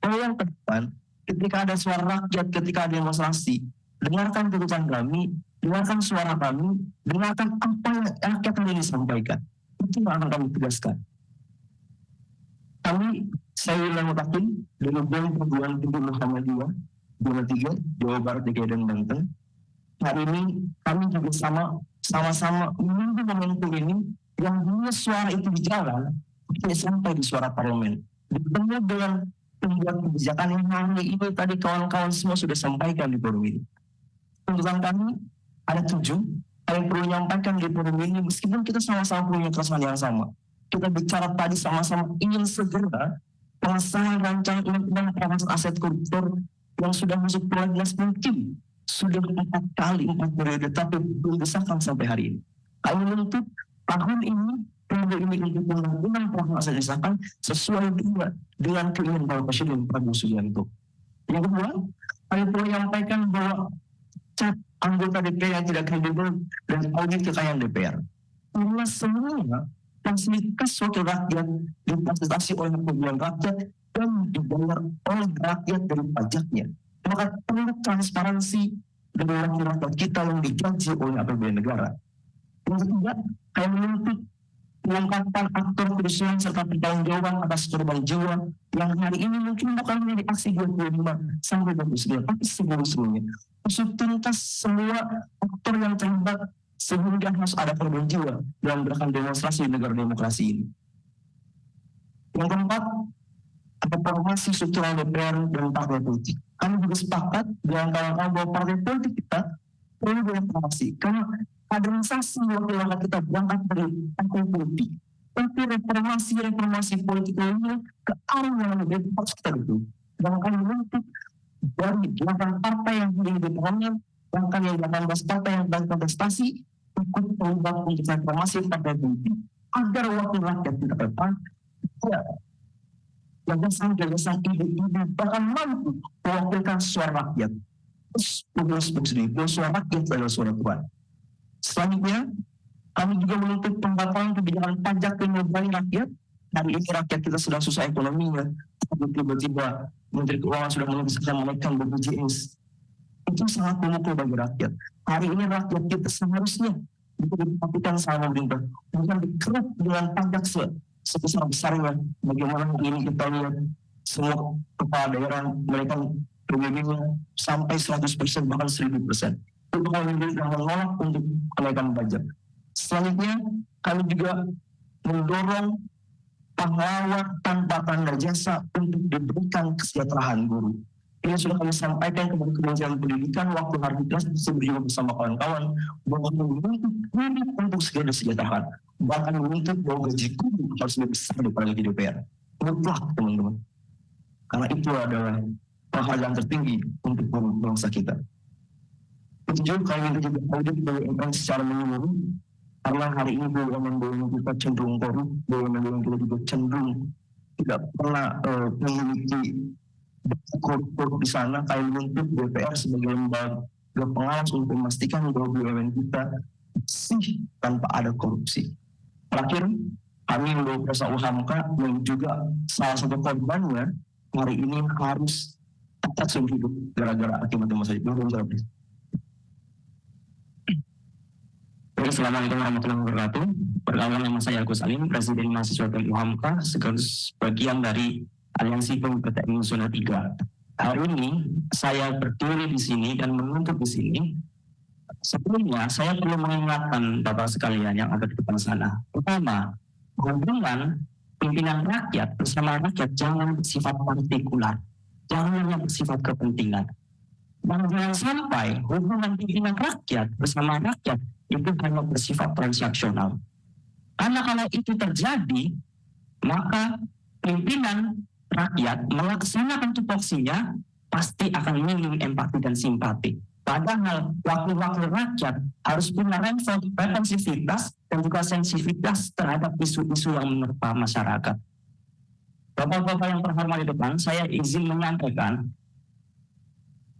yang ke depan, ketika ada suara rakyat, ketika ada demonstrasi, dengarkan tuntutan kami, dengarkan suara kami, dengarkan apa yang rakyat ini sampaikan. Itu yang akan kami tegaskan. Kami, saya William Mutakin, dari BEM Perguruan Tinggi Muhammadiyah, 23, Jawa Barat, DKI, dan Banten. Hari ini kami juga sama-sama menunggu momentum ini, yang dulu suara itu di jalan, tidak sampai di suara parlemen. Ditemu dengan pembuat kebijakan yang hari ini tadi kawan-kawan semua sudah sampaikan di forum ini. Tuntutan kami ada 7, yang perlu menyampaikan di forum ini, meskipun kita sama-sama punya keresahan yang sama. Kita bicara tadi sama-sama ingin segera pengesahan rancangan undang-undang pemberantasan aset koruptor yang sudah masuk prolegnas mungkin sudah 4 periode tapi belum disahkan sampai hari ini. Kami menuntut tahun ini periode ini untuk undang-undang pemberantasan aset disahkan sesuai dengan keinginan Bapak Presiden Prabowo Subianto. Yang kedua, kami perlu menyampaikan bahwa cat anggota DPR yang tidak kredibel dan audit kekayaan DPR. Karena semua fasilitas wakil rakyat difasilitasi oleh pemilihan rakyat dan dibayar oleh rakyat dari pajaknya. Maka perlu transparansi dari wakil rakyat kita yang digaji oleh APBN negara. Yang ketiga, kami menuntut pengungkapan aktor kerusuhan serta pertanggungjawaban atas korban jiwa yang hari ini mungkin bukan menjadi aksi 25 sampai 29, tapi sebelum-sebelumnya. Usut tuntas semua aktor yang terlibat sehingga harus ada korban jiwa dalam gerakan demonstrasi di negara demokrasi ini. Yang keempat, reformasi struktural DPR dan partai politik. Kami juga sepakat dengan kawan-kawan bahwa partai politik kita perlu reformasi karena kaderisasi wakil rakyat kita berangkat dari partai politik. Tapi reformasi politik ini ke arah yang lebih harus kita dukung. Dan kami menuntut dari 8 partai yang ingin diperoleh, bahkan yang 18 partai yang sedang kontestasi ikut terlibat untuk reformasi partai politik agar wakil rakyat kita depan tidak gagasan ide-ide bahkan mampu mewakilkan suara rakyat. Terus suara rakyat adalah suara Tuhan. Selanjutnya, kami juga menuntut pembatalan kebijakan pajak yang membebani rakyat. Hari ini rakyat kita sedang susah ekonominya, tiba-tiba Menteri Keuangan sudah menaikkan BPJS. Itu sangat memukul bagi rakyat. Hari ini rakyat kita seharusnya diperhatikan sama pemerintah, bukan dikeruk dengan pajak sebesar-besarnya. Bagaimana ini kita lihat semua kepala daerah mereka PBB-nya sampai 100% bahkan 1000%. Itu kalau yang menolak untuk kenaikan pajak. Selanjutnya kami juga mendorong pahlawan tanpa tanda jasa untuk diberikan kesejahteraan guru. Ini sudah kami sampaikan kepada Kementerian Pendidikan waktu hari kelas sebelumnya bersama kawan-kawan bahwa menuntut guru untuk segera kesejahteraan. Bahkan menuntut bahwa gaji guru harus lebih besar daripada gaji DPR. Mutlak teman-teman. Karena itu adalah penghargaan tertinggi untuk guru bangsa kita. Ketujuh, kami juga audit BUMN secara menyeluruh. Karena hari ini BUMN kita cenderung korup, BUMN kita juga cenderung tidak pernah memiliki korup di sana. Kami menuntut DPR sebagai lembaga pengawas untuk memastikan bahwa BUMN kita bersih tanpa ada korupsi. Terakhir, kami membawa Presa Uhamka yang juga salah satu korbannya hari ini harus cacat seumur hidup gara-gara akibat demonstrasi. Assalamualaikum warahmatullahi wabarakatuh. Perkenalkan, nama saya Agus Alim, Presiden Mahasiswa BEM Uhamka, sekaligus bagian dari Aliansi Pembebasan Zona 3. hari ini saya berdiri di sini dan menuntut di sini, sebelumnya saya perlu mengingatkan Bapak sekalian yang ada di depan sana. Pertama, hubungan pimpinan rakyat bersama rakyat jangan bersifat partikular, jangan hanya bersifat kepentingan. Dan jangan sampai hubungan pimpinan rakyat bersama rakyat itu hanya bersifat transaksional. Karena kalau itu terjadi, maka pimpinan rakyat melaksanakan tupoksinya pasti akan minim empati dan simpati. Padahal wakil-wakil rakyat harus punya responsivitas dan juga sensitivitas terhadap isu-isu yang menerpa masyarakat. Bapak-bapak yang terhormat di depan, saya izin menyampaikan,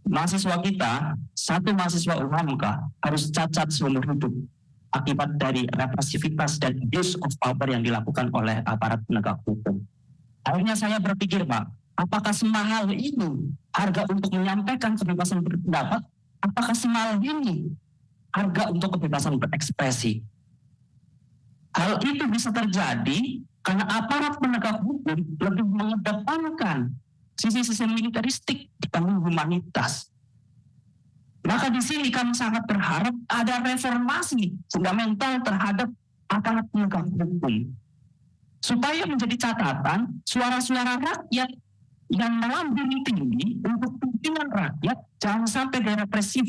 mahasiswa kita, satu mahasiswa UHMK harus cacat seumur hidup akibat dari represivitas dan abuse of power yang dilakukan oleh aparat penegak hukum. Akhirnya saya berpikir, Pak, apakah semahal ini harga untuk menyampaikan kebebasan berpendapat? Apakah semahal ini harga untuk kebebasan berekspresi? Hal itu bisa terjadi karena aparat penegak hukum lebih mengedepankan sisi-sisi militeristik dibanding humanitas. Maka di sini kami sangat berharap ada reformasi fundamental terhadap aparat penegak hukum. Supaya menjadi catatan suara-suara rakyat yang melambung tinggi untuk pimpinan rakyat jangan sampai represif,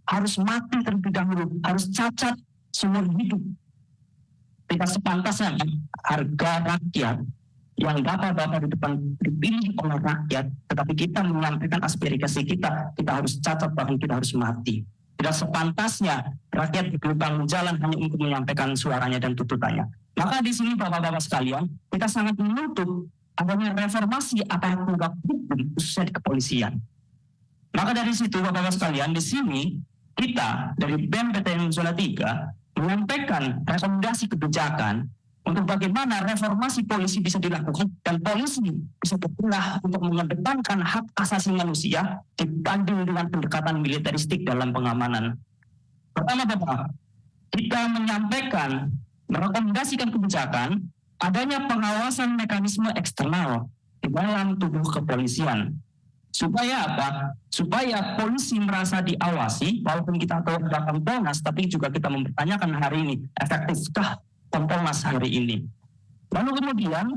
harus mati terlebih dahulu, harus cacat seumur hidup. Tidak sepantasnya harga rakyat yang bapak-bapak di depan dipilih oleh rakyat, tetapi kita menyampaikan aspirasi kita harus cacat, bahkan kita harus mati. Tidak sepantasnya rakyat bergelombang jalan hanya untuk menyampaikan suaranya dan tuntutannya. Maka di sini bapak-bapak sekalian, kita sangat menuntut adanya reformasi aparat penegak hukum khususnya di kepolisian. Maka dari situ bapak-bapak sekalian, di sini kita dari BEM PTN Zona 3 menyampaikan rekomendasi kebijakan untuk bagaimana reformasi polisi bisa dilakukan dan polisi bisa berbenah untuk mengedepankan hak asasi manusia dibanding dengan pendekatan militeristik dalam pengamanan. Pertama, Bapak, kita menyampaikan merekomendasikan kebijakan adanya pengawasan mekanisme eksternal di dalam tubuh kepolisian. Supaya apa? Supaya polisi merasa diawasi, walaupun kita tahu ada Kompolnas, tapi juga kita mempertanyakan hari ini, efektifkah Kompolnas hari ini? Lalu kemudian,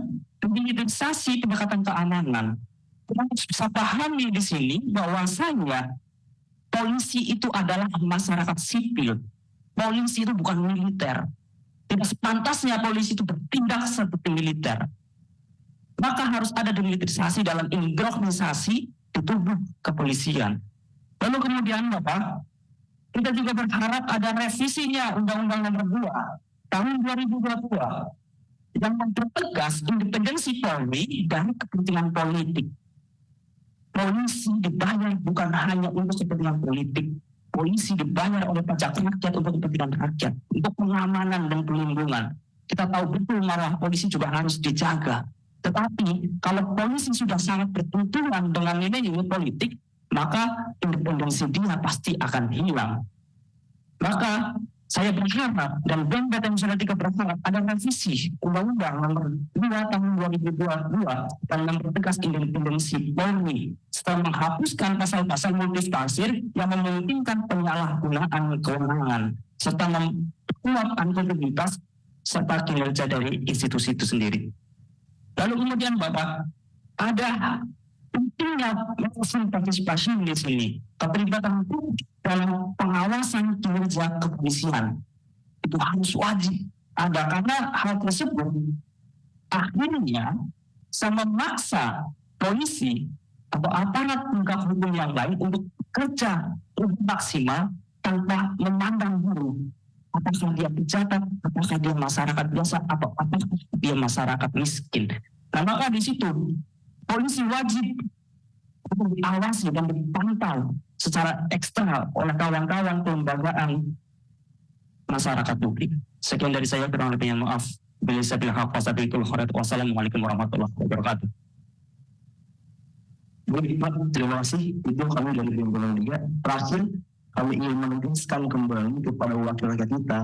militerisasi pendekatan keamanan. Kita harus bisa pahami di sini bahwasanya polisi itu adalah masyarakat sipil. Polisi itu bukan militer. Tidak sepantasnya polisi itu bertindak seperti militer. Maka harus ada demilitarisasi dalam organisasi di tubuh kepolisian. Lalu kemudian Bapak, kita juga berharap ada revisinya Undang-Undang Nomor 2 tahun 2022 yang mempertegas independensi Polri dari kepentingan politik. Polisi dibayar bukan hanya untuk kepentingan politik. Polisi dibayar oleh pajak rakyat untuk kepentingan rakyat, untuk pengamanan dan perlindungan. Kita tahu betul malah polisi juga harus dijaga. Tetapi kalau polisi sudah sangat bertentangan dengan nilai-nilai politik, maka independensi dia pasti akan hilang. Maka saya berharap dan BEM PTN Zona 3 berharap ada revisi Undang-Undang Nomor 2 tahun 2022 yang mempertegas independensi Polri setelah menghapuskan pasal-pasal multitafsir yang memungkinkan penyalahgunaan kewenangan serta memperkuat akuntabilitas serta kinerja dari institusi itu sendiri. Lalu kemudian Bapak, ada pentingnya mekanisme partisipasi di sini, keterlibatan publik dalam pengawasan kinerja kepolisian itu harus wajib ada, karena hal tersebut akhirnya sama memaksa polisi atau aparat penegak hukum yang lain untuk bekerja lebih maksimal tanpa memandang dulu apakah dia pejabat, apakah dia masyarakat biasa, atau apakah dia masyarakat miskin. Nah, maka di situ polisi wajib untuk diawasi dan dipantau secara eksternal oleh kawan-kawan kelembagaan masyarakat publik. Sekian dari saya, kurang lebihnya maaf. Wassalamualaikum warahmatullahi wabarakatuh. Baik, terima kasih. Itu kami dari BEM Zona 3. Terakhir, kami ingin menegaskan kembali kepada wakil rakyat kita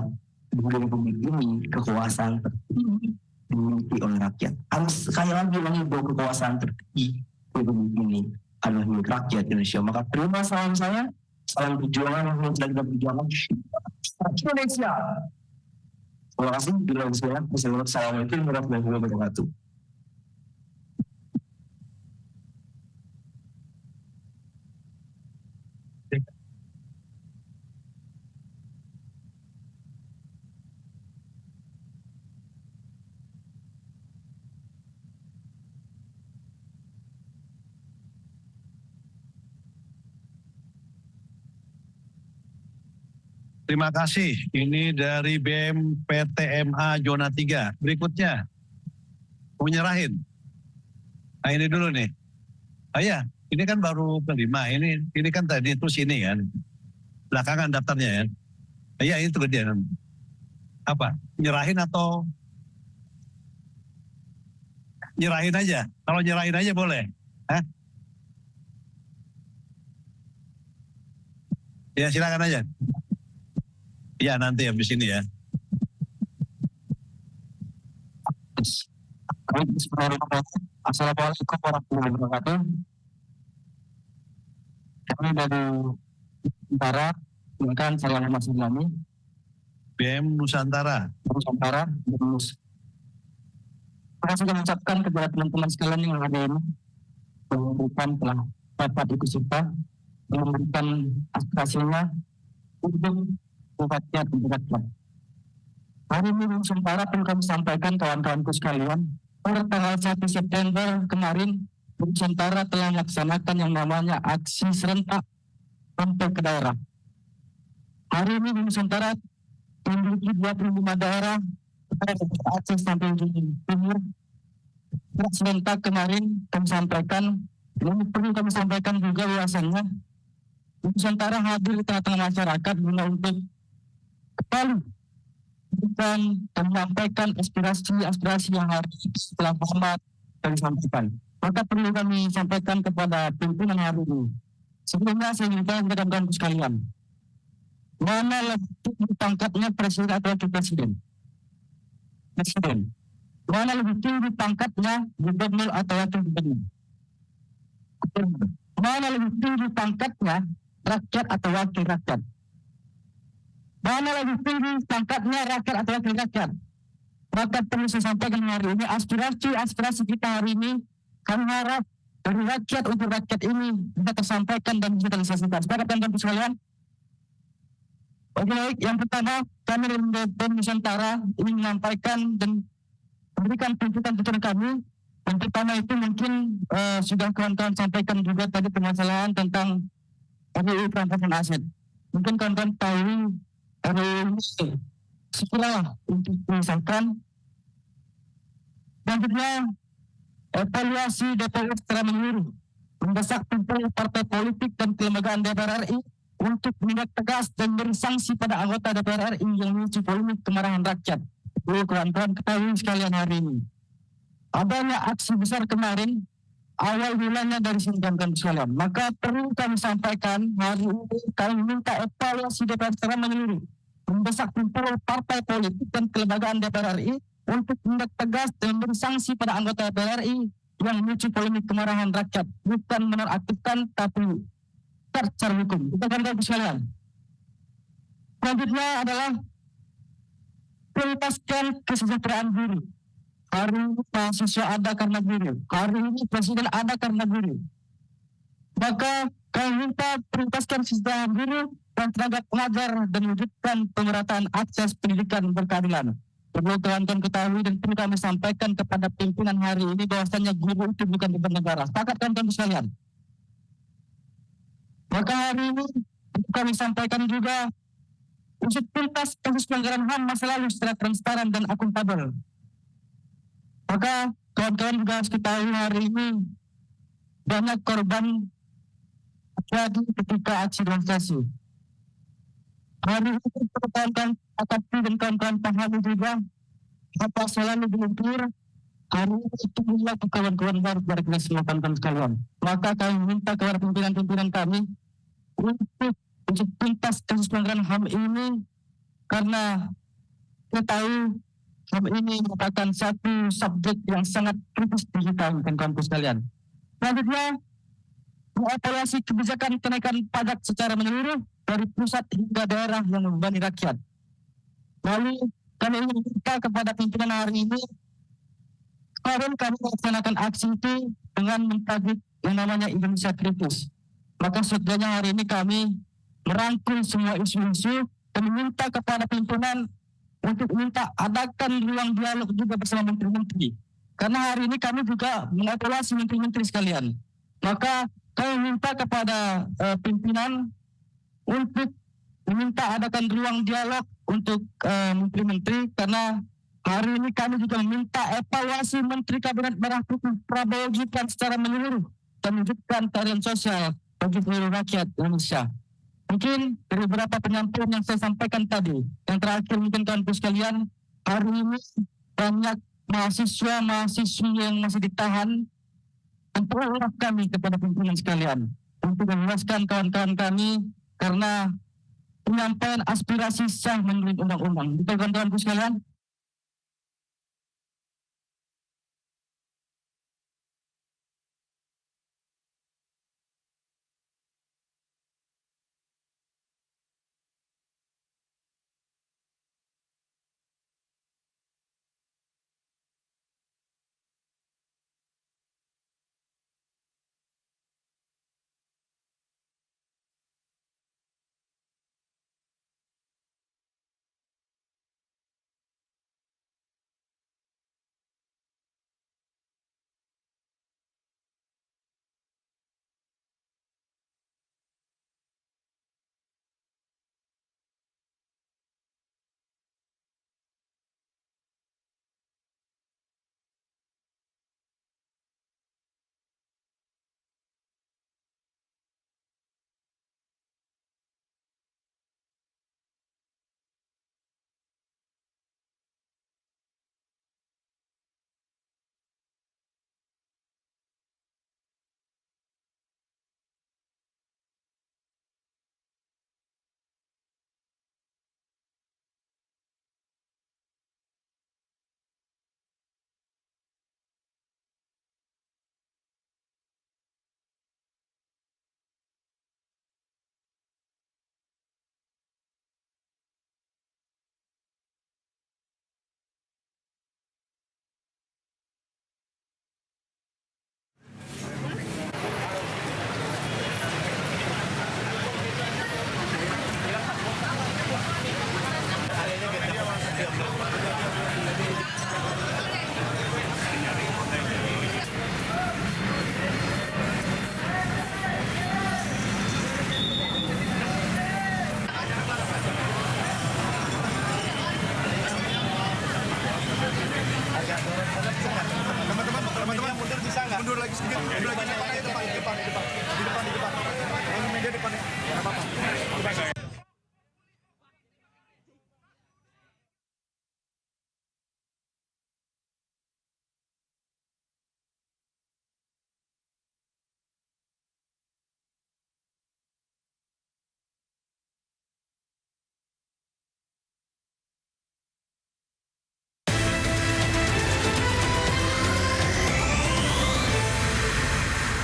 bahwa republik ini kekuasaan tertinggi dimiliki oleh rakyat. Harus sekali lagi mengimbau kekuasaan tertinggi republik ini adalah milik rakyat Indonesia. Maka terima salam saya, salam perjuangan yang sedang kita perjuangkan Indonesia. Terima kasih. Assalamualaikum warahmatullahi wabarakatuh. Terima kasih. Ini dari BEM PTMA Zona 3. Berikutnya, mau nyerahin. Nah ini dulu nih. Ya, ini kan baru kelima. Ini kan tadi itu sini kan. Belakangan daftarnya ya. Ya itu dia. Apa? Nyerahin atau nyerahin aja? Kalau nyerahin aja boleh. Hah? Ya silakan aja. Ya nanti habis ini ya. Assalamualaikum warahmatullahi wabarakatuh. Kami dari Nusantara, dengan saya Mas Ilami. BEM Nusantara. Nusantara, Terima kasih kami ucapkan kepada teman-teman sekalian yang ada ini, memberikan telah dapat ikut serta, memberikan aspirasinya untuk rakyat. Hari ini Nusantara perlu kami sampaikan kawan-kawanku sekalian, pada tanggal 1 September kemarin, Nusantara telah melaksanakan yang namanya aksi serentak sampai ke daerah. Hari ini Nusantara memiliki 25 daerah, dari Aceh sampai timur. Serentak kemarin kami sampaikan, ini perlu kami sampaikan juga bahwasannya Nusantara hadir di tengah-tengah masyarakat untuk kembali dan menyampaikan aspirasi yang harus setelah Muhammad disampaikan. Maka perlu kami sampaikan kepada pimpinan hari ini. Sebelumnya saya minta rekan-rekan sekalian, mana lebih tinggi pangkatnya presiden atau wakil presiden? Presiden. Mana lebih tinggi pangkatnya gubernur atau wakil gubernur? Mana lebih tinggi pangkatnya rakyat atau wakil rakyat? Mana lebih tinggi pangkatnya rakyat atau wakil rakyat? Maka perlu saya sampaikan hari ini, aspirasi kita hari ini, kami harap dari rakyat untuk rakyat ini bisa tersampaikan dan bisa terrealisasikan. Sepakat kan teman-teman sekalian? Oke, baik. Yang pertama, kami dari BEM Nusantara ingin menyampaikan dan memberikan tuntutan-tuntutan kami. Yang pertama itu mungkin sudah kawan-kawan sampaikan juga tadi permasalahan tentang RUU perampasan aset. Mungkin kawan-kawan tahu RUU segera untuk disahkan. Selanjutnya, evaluasi DPR secara menyeluruh, mendesak pimpinan partai politik dan kelembagaan DPR RI untuk menindak tegas dan beri sanksi pada anggota DPR RI yang memicu polemik kemarahan rakyat. Perlu kawan-kawan ketahui sekalian hari ini, adanya aksi besar kemarin, awal mulanya dari sini kawan-kawan sekalian. Maka perlu kami sampaikan hari ini kami minta evaluasi DPR secara menyeluruh, mendesak pimpinan partai politik dan kelembagaan DPR RI untuk menindak tegas dan beri sanksi pada anggota DPR RI yang memicu polemik kemarahan rakyat, bukan menonaktifkan tapi secara hukum. Kita kawan-kawan sekalian. Selanjutnya adalah prioritaskan kesejahteraan guru. Hari ini mahasiswa ada karena guru. Hari ini presiden ada karena guru. Maka kami minta prioritaskan kesejahteraan guru dan tenaga pengajar dan wujudkan pemerataan akses pendidikan berkeadilan. Perlu kawan-kawan ketahui dan perlu kami sampaikan kepada pimpinan hari ini bahwasannya guru itu bukan beban negara. Sepakat kawan-kawan sekalian. Maka hari ini kami sampaikan juga usut tuntas kasus pelanggaran HAM masa lalu secara transparan dan akuntabel. Maka kawan-kawan juga harus ketahui hari ini banyak korban terjadi ketika aksi demonstrasi. Hari ini kawan-kawan akati dan kawan-kawan pahami juga apa selalu diuntur hari ini itu mulai kawan-kawan baru dari kita semua kawan-kawan sekalian. Maka kami minta kepada pimpinan-pimpinan kami untuk usut tuntas kasus pelanggaran HAM ini karena kita tahu HAM ini merupakan satu subjek yang sangat kritis di kita kawan-kawan sekalian. Selanjutnya mengevaluasi kebijakan kenaikan pajak secara menyeluruh dari pusat hingga daerah yang membebani rakyat. Lalu kami ingin minta kepada pimpinan hari ini, kemarin kami melaksanakan aksi itu dengan mentarget yang namanya Indonesia Kritis. Maka setidaknya hari ini kami merangkul semua isu-isu dan meminta kepada pimpinan untuk minta adakan ruang dialog juga bersama menteri-menteri. Karena hari ini kami juga mengevaluasi menteri-menteri sekalian. Maka kami minta kepada pimpinan untuk meminta adakan ruang dialog untuk menteri-menteri, karena hari ini kami juga meminta evaluasi Menteri Kabinet Merah Putih Prabowo Gibran secara menyeluruh dan menunjukkan keadilan sosial bagi seluruh rakyat Indonesia. Mungkin dari beberapa penyampaian yang saya sampaikan tadi, yang terakhir mungkin kawan-kawan sekalian, hari ini banyak mahasiswa-mahasiswi yang masih ditahan. Memperoleh kami kepada pimpinan sekalian untuk membebaskan kawan-kawan kami karena penyampaian aspirasi sah menurut undang-undang. Betul kawan-kawanku sekalian? Teman-teman mundur bisa nggak? Mundur lagi sedikit. Mundur lagi.